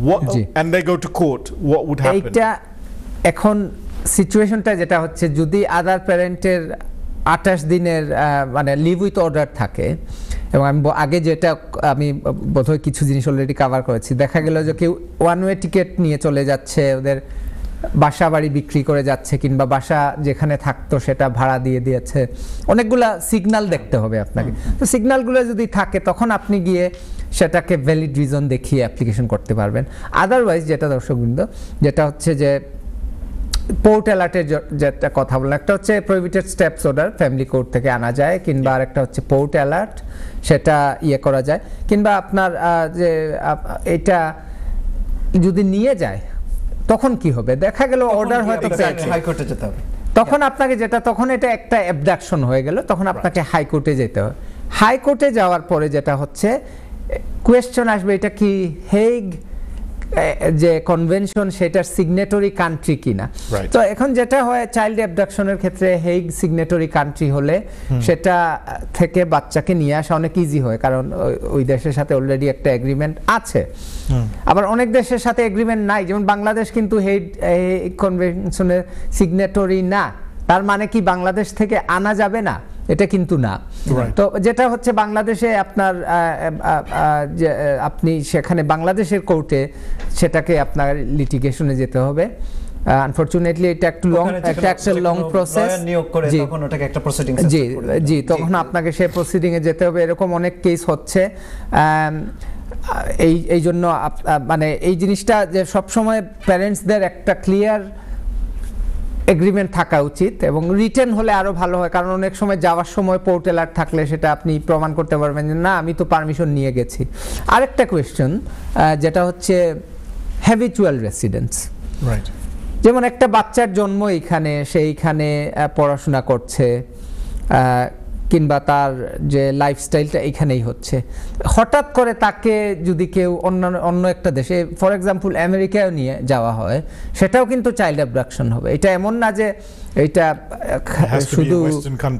What? And they go to court. What would happen? এইটা এখন সিচুয়েশনটা যেটা হচ্ছে, যদি আদার প্যারেন্টের 28 দিনের মানে live with order থাকে, এবং আমি আগে যেটা আমি বোধহয় কিছু জিনিস অলরেডি কভার করেছি, দেখা গেল যে কেউ ওয়ান ওয়ে টিকিট নিয়ে চলে যাচ্ছে, ওদের বাসা বাড়ি বিক্রি করে যাচ্ছে, কিংবা বাসা যেখানে থাকতো সেটা ভাড়া দিয়ে দিয়েছে, অনেকগুলা সিগন্যাল দেখতে হবে আপনাকে। তো সিগন্যালগুলো যদি থাকে তখন আপনি গিয়ে সেটাকে ভ্যালিড রিজন দেখিয়ে অ্যাপ্লিকেশন করতে পারবেন। আদারওয়াইজ যেটা দর্শকবৃন্দ, যেটা হচ্ছে যে পোর্ট অ্যালার্টের যেটা কথা বললাম, একটা হচ্ছে prohibited steps order family court থেকে আনা যায়, কিংবা আরেকটা হচ্ছে পোর্ট অ্যালার্ট, সেটা করা যায়, কিংবা আপনার যে এটা যদি নিয়ে যায় তখন কি হবে, দেখা গেল অর্ডার হয়তো হাইকোর্টে যেতে হবে, তখন আপনাকে তখন এটা একটা অ্যাবডাকশন হয়ে গেল, তখন আপনাকে হাইকোর্টে যেতে হবে। হাইকোর্টে যাওয়ার পরে যেটা হচ্ছে কোয়েশ্চন আসবে, এটা কি হেগ যে কনভেনশন সেটার সিগনেটরি কান্ট্রি কিনা। তো এখন যেটা হয়, চাইল্ড অ্যাবডাকশনের ক্ষেত্রে হেগ সিগনেটরি কান্ট্রি হলে সেটা থেকে বাচ্চাকে নিয়ে আসা অনেক ইজি হয়, কারণ ওই দেশের সাথে অলরেডি একটা এগ্রিমেন্ট আছে। আবার অনেক দেশের সাথে এগ্রিমেন্ট নাই, যেমন বাংলাদেশ কিন্তু হেগ কনভেনশনের সিগনেটরি না, তার মানে কি বাংলাদেশ থেকে আনা যাবে না? এটা কিন্তু না। তো যেটা হচ্ছে বাংলাদেশে আপনার আপনি সেখানে বাংলাদেশের কোর্টে সেটাকে আপনার লিটিগেশনে যেতে হবে। আনফরচুনেটলি এটা একটু লং প্রসেস, জি, তখন আপনাকে সেই প্রসিডিং এ যেতে হবে। এরকম অনেক কেস হচ্ছে। এই জন্য মানে এই জিনিসটা যে সবসময় প্যারেন্টসদের একটা ক্লিয়ার এগ্রিমেন্ট থাকা উচিত, এবং রিটেন হলে আরো ভালো হয়, কারণ অনেক সময় যাওয়ার সময় পোর্ট অ্যালার্ট থাকলে সেটা আপনি প্রমাণ করতে পারবেন যে না, আমি তো পারমিশন নিয়ে গেছি। আরেকটা কোয়েশ্চেন যেটা হচ্ছে হ্যাবিচুয়াল রেসিডেন্স, যেমন একটা বাচ্চার জন্ম এইখানে, সেইখানে পড়াশোনা করছে, কিংবা তার যে লাইফস্টাইলটা এখানেই হচ্ছে, হঠাৎ করে তাকে যদি কেউ অন্য একটা দেশে, ফর এক্সাম্পল আমেরিকায় নিয়ে যাওয়া হয়, সেটাও কিন্তু চাইল্ড অ্যাবডাকশন হবে। এটা এমন না যে এটা শুধু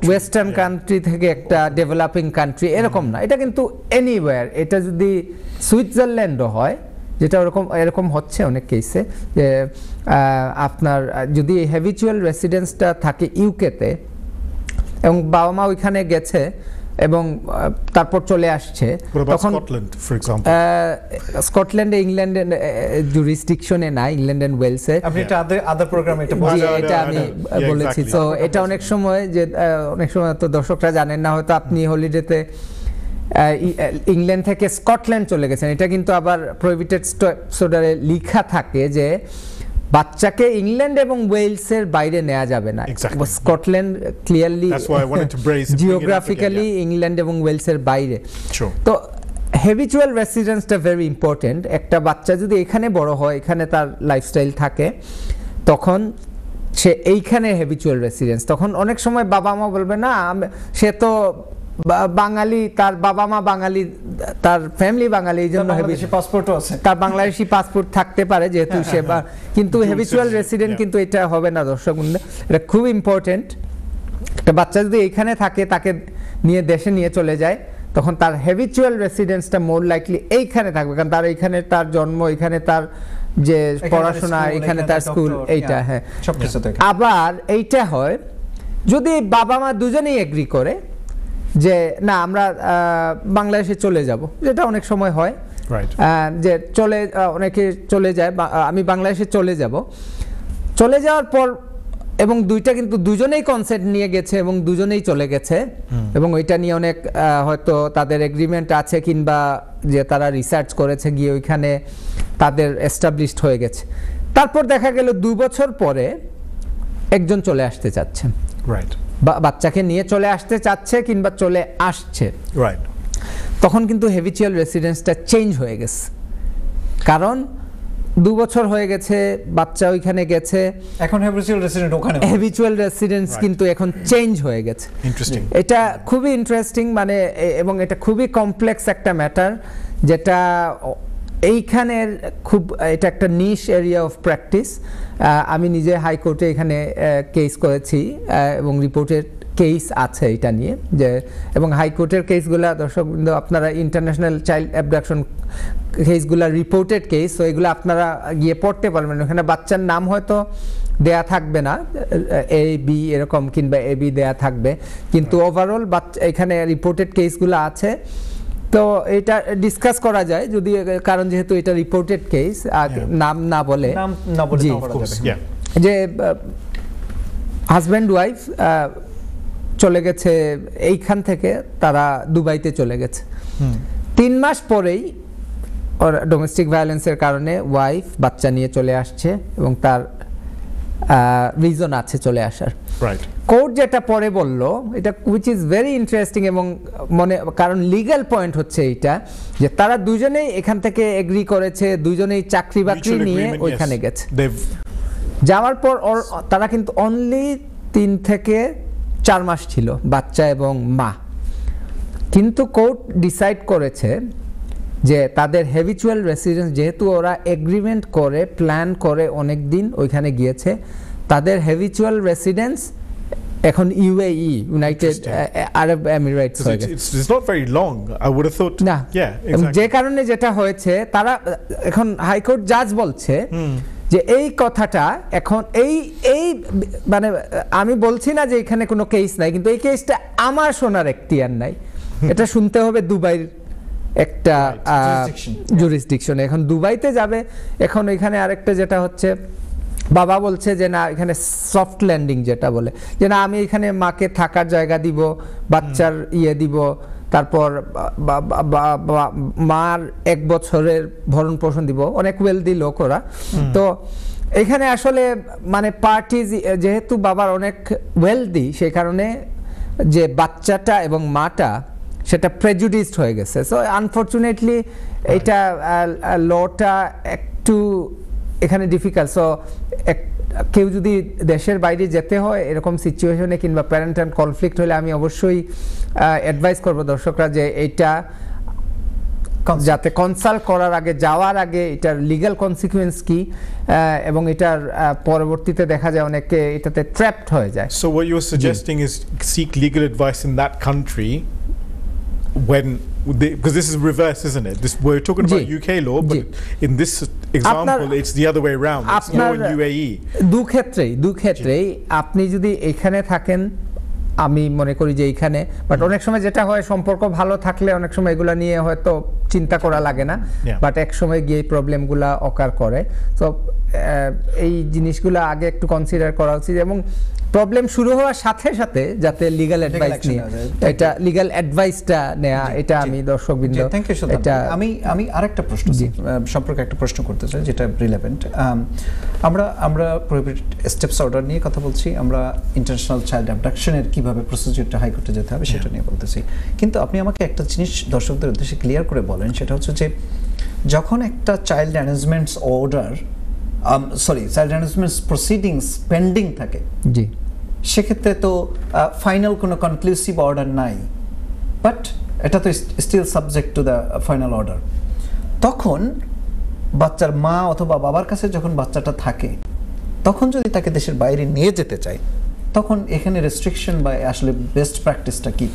ওয়েস্টার্ন কান্ট্রি থেকে একটা ডেভেলপিং কান্ট্রি, এরকম না, এটা কিন্তু এনিওয়্যার। এটা যদি সুইজারল্যান্ডও হয়, যেটা এরকম হচ্ছে অনেক কেসে, যে আপনার যদি হ্যাবিচুয়াল রেসিডেন্সটা থাকে ইউকেতে, এবং বাবা মা ওইখানে গেছে এবং তারপর চলে আসছে, তখন স্কটল্যান্ডে, ইংল্যান্ডে জুরিসডিকশনে না, ইংল্যান্ড এন্ড ওয়েলসে, এটা আমি বলেছি। তো এটা অনেক সময় তো দর্শকরা জানেন না, হয়তো আপনি হলিডেতে ইংল্যান্ড থেকে স্কটল্যান্ড চলে গেছেন, এটা কিন্তু আবার প্রহিবিটেড স্টেপস অর্ডারে লেখা থাকে যে বাচ্চাকে ইংল্যান্ড এবং ওয়েলসের বাইরে নেওয়া যাবে না। স্কটল্যান্ড ক্লিয়ারলি জিওগ্রাফিক্যালি ইংল্যান্ড এবং ওয়েলসের বাইরে। তো হ্যাবিচুয়াল রেসিডেন্সটা ভেরি ইম্পর্টেন্ট। একটা বাচ্চা যদি এখানে বড় হয়, এখানে তার লাইফস্টাইল থাকে, তখন সে এইখানে হ্যাবিচুয়াল রেসিডেন্স, তখন অনেক সময় বাবা মা বলবে না, সে তো বাঙালি, তার বাবা মা বাঙালি, তার ফ্যামিলি বাঙালি, এই জন্য পাসপোর্টও আছে, তার বাংলাদেশি পাসপোর্ট থাকতে পারে যেহেতু সে, কিন্তু হ্যাবিচুয়াল রেসিডেন্ট কিন্তু এটা হবে না। দর্শক, এটা খুব ইম্পর্টেন্ট। একটা বাচ্চা যদি এইখানে থাকে, তাকে নিয়ে দেশে নিয়ে চলে যায়, তখন তার হ্যাবিচুয়াল রেসিডেন্সটা মোর লাইকলি এইখানে থাকবে, কারণ তার এইখানে তার জন্ম, এখানে তার যে পড়াশোনা, এখানে তার স্কুল, এইটা। হ্যাঁ, আবার এইটা হয় যদি বাবা মা দুজনেই এগ্রি করে যে না, আমরা বাংলাদেশে চলে যাব, যেটা অনেক সময় হয়, Right. যে অনেকে চলে যায়, আমি বাংলাদেশে চলে যাব, চলে যাওয়ার পর এবং দুইটা কিন্তু দুজনেই কনসেন্ট নিয়ে গেছে এবং দুজনেই চলে গেছে, এবং ওইটা নিয়ে অনেক হয়তো তাদের এগ্রিমেন্ট আছে কিংবা যে তারা রিসার্চ করেছে গিয়ে ওইখানে তাদের এস্টাবলিশড হয়ে গেছে। তারপর দেখা গেল 2 বছর পরে একজন চলে আসতে চাচ্ছে, Right. বাচ্চাকে নিয়ে চলে আসতে চাচ্ছে কিংবা চলে আসছে, Right. তখন কিন্তু হ্যাবিচুয়াল রেসিডেন্সটা চেঞ্জ হয়ে গেছে, কারণ 2 বছর হয়ে গেছে, বাচ্চা ওইখানে গেছে, এখন হ্যাবিচুয়াল রেসিডেন্ট ওখানে, হ্যাবিচুয়াল রেসিডেন্স কিন্তু এখন চেঞ্জ হয়ে গেছে। Interesting. এটা খুবই ইন্টারেস্টিং, মানে এবং এটা খুবই কমপ্লেক্স একটা ম্যাটার, যেটা এইখানের এটা একটা নিশ এরিয়া অফ প্র্যাকটিস। আমি নিজে হাইকোর্টে এখানে কেস করেছি এবং রিপোর্টেড কেস আছে এটা নিয়ে, যে এবং হাইকোর্টের কেসগুলো দর্শকবৃন্দ আপনারা ইন্টারন্যাশনাল চাইল্ড অ্যাবডাকশন কেসগুলো রিপোর্টেড কেস, তো এগুলো আপনারা গিয়ে পড়তে পারবেন। ওখানে বাচ্চার নাম হয়তো দেয়া থাকবে না, এ বি এরকম কিংবা এ বি দেয়া থাকবে, কিন্তু ওভারঅল এখানে রিপোর্টেড কেসগুলো আছে। তো এটা ডিসকাস করা যায় যদি, কারণ যেহেতু এটা রিপোর্টেড কেস, নাম না বলে, জি, যে হাজব্যান্ড ওয়াইফ চলে গেছে এইখান থেকে, তারা দুবাইতে চলে গেছে। 3 মাস পরেই ওর ডোমেস্টিক ভায়োলেন্সের কারণে ওয়াইফ বাচ্চা নিয়ে চলে আসছে এবং তার রিজন আছে চলে আসার। কোর্ট যেটা পরে বলল, এটা উইচ ইজ ভেরি ইন্টারেস্টিং, এবং কারণ লিগ্যাল পয়েন্ট হচ্ছে এইটা যে তারা দুজনেই এখান থেকে এগ্রি করেছে, দুজনেই চাকরি বাকরি নিয়ে ওইখানে গেছে। যাওয়ার পর তারা কিন্তু অনলি 3 থেকে 4 মাস ছিল বাচ্চা এবং মা, কিন্তু কোর্ট ডিসাইড করেছে যে তাদের হ্যাবিচুয়াল রেসিডেন্স, যেহেতু ওরা এগ্রিমেন্ট করে প্ল্যান করে অনেক দিন ওইখানে গিয়েছে, তাদের হ্যাবিচুয়াল রেসিডেন্স এখন ইউএই, ইউনাইটেড আরব এমিরেটস হয়ে গেছে। It's not very long. I would have thought. না, যে কারণে যেটা হয়েছে, তারা এখন হাইকোর্ট জাজ বলছে যে এই কথাটা এখন এই মানে আমি বলছি না যে এখানে কোনো কেস নাই, কিন্তু এই কেসটা আমার শোনার এখতিয়ার নাই, এটা শুনতে হবে দুবাইয়ের একটা জুরিসডিকশন। এখন দুবাইতে যাবে। এখন এখানে আরেকটা যেটা হচ্ছে, বাবা বলছে যে না, এখানে সফট ল্যান্ডিং যেটা বলে, যে না আমি এখানে মাকে থাকার জায়গা দিব, বাচ্চার দিব, তারপর মার 1 বছরের ভরণ পোষণ দিব, অনেক ওয়েলদি লোক ওরা। তো এখানে আসলে মানে পার্টিজ, যেহেতু বাবার অনেক ওয়েলদি, সেই কারণে যে বাচ্চাটা এবং মাটা সেটা প্রেজুডিসড হয়ে গেছে। সো আনফরচুনেটলি এটা লটা একটু এখানে ডিফিকাল্ট। সো কেউ যদি দেশের বাইরে যেতে হয় এরকম সিচুয়েশনে কিংবা প্যারেন্টাল কনফ্লিক্ট হলে, আমি অবশ্যই অ্যাডভাইস করব দর্শকরা যে এইটা যাতে কনসাল্ট করার আগে, যাওয়ার আগে এটার লিগ্যাল কনসিকুয়েন্স কি, এবং এটার পরবর্তীতে দেখা যায় অনেকে এটাতে ট্র্যাপড হয়ে যায়। So what you're suggesting is seek legal advice in that country when because this is reverse, isn't it? We're talking about UK law, but in this example it's the other way around. It's law in UAE. দু ক্ষেত্রেই আপনি যদি এখানে থাকেন, আমি মনে করি যে এইখানে, বাট অনেক সময় যেটা হয়, সম্পর্ক ভালো থাকলে অনেক সময় এগুলা নিয়ে হয়তো চিন্তা করা লাগে না, বাট এক সময় গিয়ে প্রবলেমগুলা অকার করে। তো এই জিনিসগুলো আগে একটু কনসিডার করা উচিত, এবং প্রবলেম শুরু হওয়ার সাথে সাথে যাতে লিগ্যাল অ্যাডভাইস নিয়ে, এটা লিগ্যাল অ্যাডভাইসটা নেওয়া, এটা আমি দর্শকবৃন্দ, এটা আমি আরেকটা প্রশ্ন সম্পর্কে একটা প্রশ্ন করতে চাই যেটা রিলেভেন্ট। আমরা প্রহিবিটেড স্টেপস অর্ডার নিয়ে কথা বলছি, আমরা ইন্টারন্যাশনাল চাইল্ড অ্যাবডাকশনের কিভাবে প্রসিডিউরটা হাইকোর্টে যেতে হবে সেটা নিয়ে বলতেছি। কিন্তু আপনি আমাকে একটা জিনিস দর্শকদের উদ্দেশ্যে ক্লিয়ার করে বলেন, সেটা হচ্ছে যে যখন একটা child arrangements order, child arrangements proceedings pending থাকে, জি, সেক্ষেত্রে তো ফাইনাল কোনো কনক্লুসিভ অর্ডার নাই, বাট এটা তো still subject to the final order. তখন বাচ্চার মা অথবা বাবার কাছে যখন বাচ্চাটা থাকে, তখন যদি তাকে দেশের বাইরে নিয়ে যেতে চায়, তখন এখানে রেস্ট্রিকশন বা আসলে বেস্ট প্র্যাকটিসটা কি?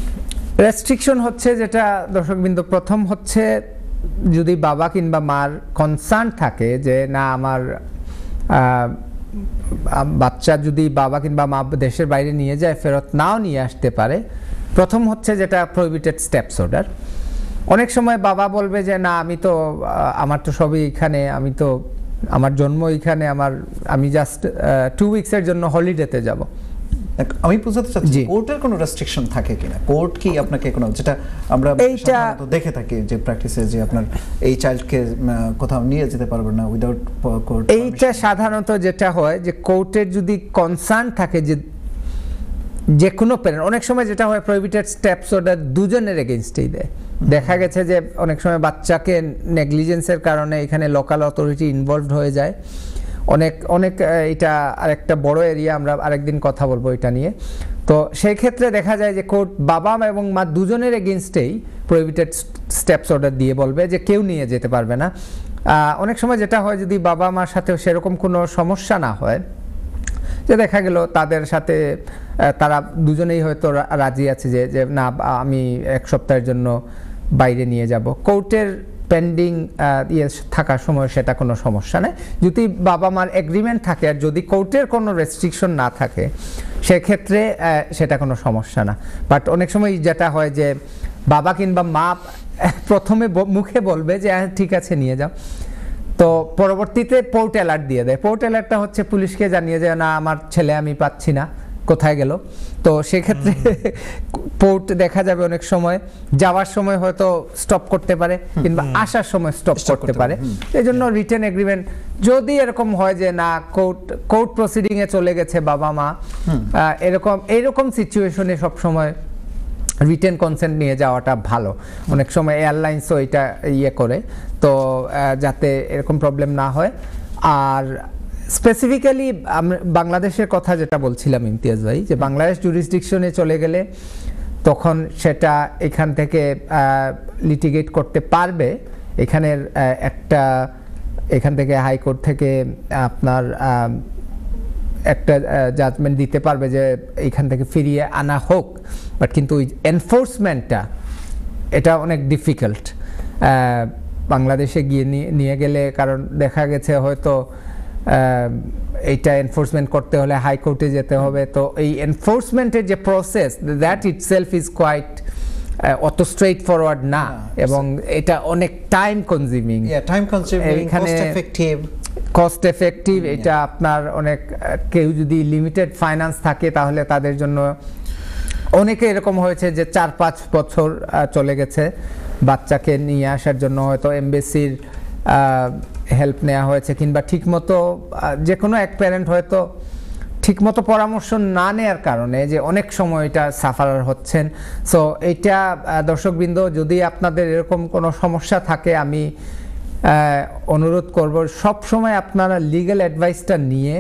রেস্ট্রিকশন হচ্ছে যেটা দর্শকবৃন্দ, প্রথম হচ্ছে যদি বাবা কিংবা মার কনসার্ন থাকে যে না, আমার বাচ্চা যদি বাবা কিংবা মা দেশের বাইরে নিয়ে যায়, ফেরত নাও নিয়ে আসতে পারে, প্রথম হচ্ছে যেটা প্রহিবিটেড স্টেপস অর্ডার। অনেক সময় বাবা বলবে যে না আমি তো আমার তো সবই এখানে, আমি তো আমার জন্ম এখানে, আমি জাস্ট 2 উইকসের জন্য হলিডেতে যাব। আমি বুঝতে চাচ্ছি জি। কোর্টের কোনো রেস্ট্রিকশন থাকে কিনা, কোর্ট কি আপনাকে কোনো, যেটা আমরা সাধারণত দেখে থাকি যে প্র্যাকটিসে, যে আপনার এই চাইল্ডকে কোথাও নিয়ে যেতে পারবেন না উইদাউট কোর্ট। এইটা সাধারণত যেটা হয় যে কোর্টের যদি কনসার্ন থাকে যে কোনো প্যারেন্ট, অনেক সময় যেটা হয় প্রহিবিটেড স্টেপস অর্ডার দুজনের এগেইনস্টেই দেয়। দেখা গেছে যে অনেক সময় বাচ্চাকে নেগলিজেন্সের কারণে এখানে লোকাল অথরিটি ইনভলভড হয়ে যায়। অনেক এটা আরেকটা বড় এরিয়া, আমরা আরেকদিন কথা বলবো এটা নিয়ে। তো সেই ক্ষেত্রে দেখা যায় যে কোর্ট বাবা এবং মা দুজনের এগেইনস্টেই প্রহিবিটেড স্টেপস অর্ডার দিয়ে বলবে যে কেউ নিয়ে যেতে পারবে না। অনেক সময় যেটা হয় যদি বাবা মার সাথে সেরকম কোনো সমস্যা না হয়, যে দেখা গেল তাদের সাথে তারা দুজনেই হয়তো রাজি আছে যে না আমি 1 সপ্তাহের জন্য বাইরে নিয়ে যাব, কোর্টের পেন্ডিং থাকার সময় সেটা কোনো সমস্যা নেই। যদি বাবা মার এগ্রিমেন্ট থাকে আর যদি কোর্টের কোনো রেস্ট্রিকশন না থাকে সেক্ষেত্রে সেটা কোনো সমস্যা না। বাট অনেক সময় যেটা হয় যে বাবা কিংবা মা প্রথমে মুখে বলবে যে ঠিক আছে নিয়ে যাও, তো পরবর্তীতে পোর্ট অ্যালার্ট দিয়ে দেয়। পোর্ট অ্যালার্টটা হচ্ছে পুলিশকে জানিয়ে যে না আমার ছেলে আমি পাচ্ছি না, কোথায় গেল। তো সেক্ষেত্রে পোর্ট দেখা যাবে অনেক সময় যাওয়ার সময় হয়তো স্টপ করতে পারে কিংবা আসার সময় স্টপ করতে পারে। এই জন্য রিটেন এগ্রিমেন্ট যদি এরকম হয় যে না কোর্ট প্রসিডিংয়ে চলে গেছে বাবা মা, এরকম সিচুয়েশনে সবসময় রিটেন কনসেন্ট নিয়ে যাওয়াটা ভালো। অনেক সময় এয়ারলাইন্সও এটা করে, তো যাতে এরকম প্রবলেম না হয়। আর স্পেসিফিক্যালি বাংলাদেশের কথা যেটা বলছিলাম ইমতিয়াজ ভাই, যে বাংলাদেশ জুরিসডিকশনে চলে গেলে তখন সেটা এখান থেকে লিটিগেট করতে পারবে। এখান থেকে হাইকোর্ট থেকে আপনার একটা জাজমেন্ট দিতে পারবে যে এখান থেকে ফিরিয়ে আনা হোক, বাট কিন্তু ওই এনফোর্সমেন্টটা এটা অনেক ডিফিকাল্ট বাংলাদেশে গিয়ে নিয়ে গেলে। কারণ দেখা গেছে হয়তো এইটা এনফোর্সমেন্ট করতে হলে হাইকোর্টে যেতে হবে, তো এই এনফোর্সমেন্টের যে process that itself is quite that straightforward না, এবং এটা অনেক টাইম কনজিউমিং, কস্ট এফেক্টিভ। এটা আপনার অনেক কেউ যদি লিমিটেড ফাইন্যান্স থাকে তাহলে তাদের জন্য অনেকে এরকম হয়েছে যে 4-5 বছর চলে গেছে বাচ্চাকে নিয়ে আসার জন্য, হয়তো এমবেসির হেল্প নেওয়া হয়েছে কিংবা ঠিকমতো যে কোনো এক প্যারেন্ট হয়তো ঠিকমতো পরামর্শ না নেওয়ার কারণে যে অনেক সময় এটা সাফারার হচ্ছেন। সো এইটা দর্শকবৃন্দ, যদি আপনাদের এরকম কোনো সমস্যা থাকে আমি অনুরোধ করব সব সময় আপনারা লিগ্যাল অ্যাডভাইসটা নিয়ে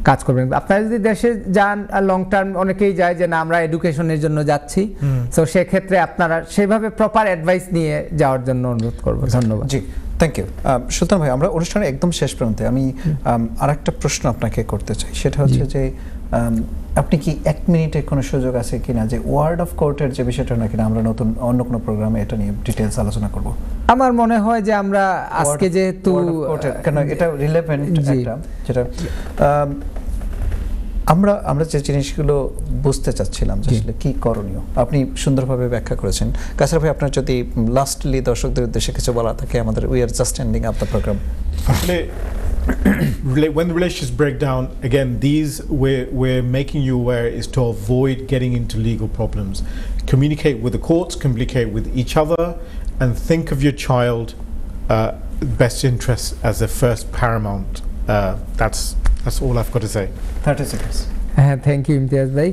কাজ করবেন। আপনারা যদি দেশে যান লং টার্ম, অনেকেই যায় যে না আমরা এডুকেশনের জন্য যাচ্ছি, সো সেক্ষেত্রে আপনারা সেভাবে প্রপার অ্যাডভাইস নিয়ে যাওয়ার জন্য অনুরোধ করব। ধন্যবাদ। জি, থ্যাংক ইউ সুলতান ভাই। আমরা অনুষ্ঠানের একদম শেষ প্রান্তে আমি আরেকটা প্রশ্ন আপনাকে করতে চাই, সেটা হচ্ছে যে আপনি কি 1 মিনিটে কোনো সুযোগ আছে কিনা যে ওয়ার্ড অফ কোর্টের যে বিষয়টা নাকি আমরা নতুন অন্য কোনো প্রোগ্রামে এটা নিয়ে ডিটেইলস আলোচনা করব? আমার মনে হয় যে আমরা আজকে যেহেতু কেন এটা রিলেভেন্ট একটা, যেটা আমরা যে জিনিসগুলো বুঝতে চাচ্ছিলাম যে আসলে কি করণীয়, আপনি সুন্দরভাবে ব্যাখ্যা করেছেন। কাসার ভাই, আপনার যদি লাস্টলি দর্শকদের উদ্দেশ্যে কিছু বলা থাকে, আমাদের we are just ending up the programme. আসলে when the relationships break down, again, these we're making you aware is to avoid getting into legal problems. Communicate with the courts, communicate with each other, and think of your child best interests as the first paramount. That's all I've got to say. 30 seconds. হ্যাঁ, thank you Imtiaz ভাই।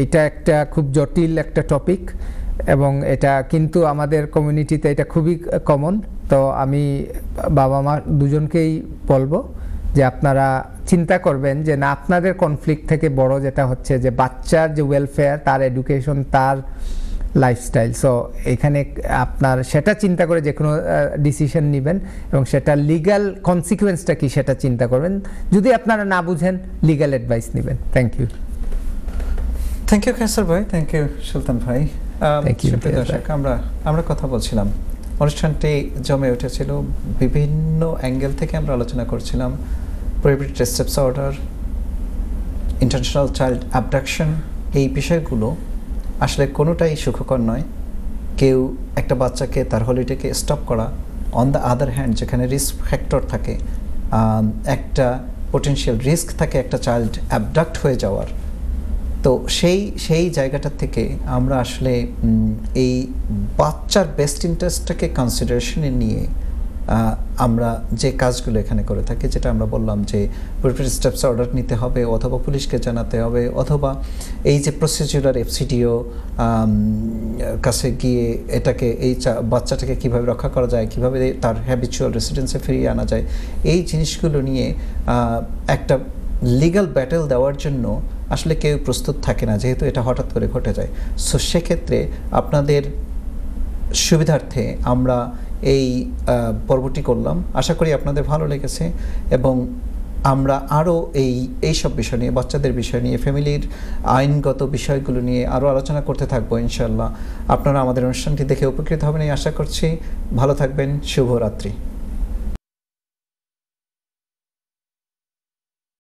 এটা একটা খুব জটিল একটা topic এবং এটা কিন্তু আমাদের কমিউনিটিতে এটা খুবই কমন। তো আমি বাবা মা দুজনকেই বলবো যে আপনারা চিন্তা করবেন যে না, আপনাদের কনফ্লিক্ট থেকে বড় যেটা হচ্ছে যে বাচ্চার যে ওয়েলফেয়ার, তার এডুকেশন, তার লাইফস্টাইল। সো এখানে আপনার সেটা চিন্তা করে যে কোনো ডিসিশন নেবেন এবং সেটা লিগ্যাল কনসিকুয়েন্সটা কি সেটা চিন্তা করবেন। যদি আপনারা না বুঝেন লিগ্যাল অ্যাডভাইস নেবেন। Thank you. Thank you Kaisar ভাই, থ্যাংক ইউ সুলতান ভাই। আমরা কথা বলছিলাম, অনুষ্ঠানটি জমে উঠেছিল, বিভিন্ন অ্যাঙ্গেল থেকে আমরা আলোচনা করছিলাম। Prohibited steps order, international child abduction, এই বিষয়গুলো আসলে কোনোটাই সুখকর নয়। কেউ একটা বাচ্চাকে তার হলিডেকে স্টপ করা। অন দ্য আদার হ্যান্ড যেখানে রিস্ক ফ্যাক্টর থাকে, একটা পোটেনশিয়াল রিস্ক থাকে একটা চাইল্ড অ্যাবডাক্ট হয়ে যাওয়ার, তো সেই জায়গাটা থেকে আমরা আসলে এই বাচ্চার বেস্ট ইন্টারেস্টটাকে কনসিডারেশনে নিয়ে আমরা যে কাজগুলো এখানে করে থাকি, যেটা আমরা বললাম যে প্রিপারেটরি স্টেপস অর্ডার নিতে হবে, অথবা পুলিশকে জানাতে হবে, অথবা এই যে প্রসিডিউরাল এফসিডিও কাছে গিয়ে এটাকে বাচ্চাটাকে কীভাবে রক্ষা করা যায়, কীভাবে তার হ্যাবিচুয়াল রেসিডেন্সে ফিরিয়ে আনা যায়, এই জিনিসগুলো নিয়ে একটা লিগ্যাল ব্যাটেল দেওয়ার জন্য আসলে কেউ প্রস্তুত থাকে না, যেহেতু এটা হঠাৎ করে ঘটে যায়। সো সেক্ষেত্রে আপনাদের সুবিধার্থে আমরা এই পর্বটি করলাম। আশা করি আপনাদের ভালো লেগেছে, এবং আমরা আরও এই সব বিষয় নিয়ে, বাচ্চাদের বিষয় নিয়ে, ফ্যামিলির আইনগত বিষয়গুলো নিয়ে আরও আলোচনা করতে থাকবো ইনশাআল্লাহ। আপনারা আমাদের অনুষ্ঠানটি দেখে উপকৃত হবেন এই আশা করছি। ভালো থাকবেন, শুভরাত্রি।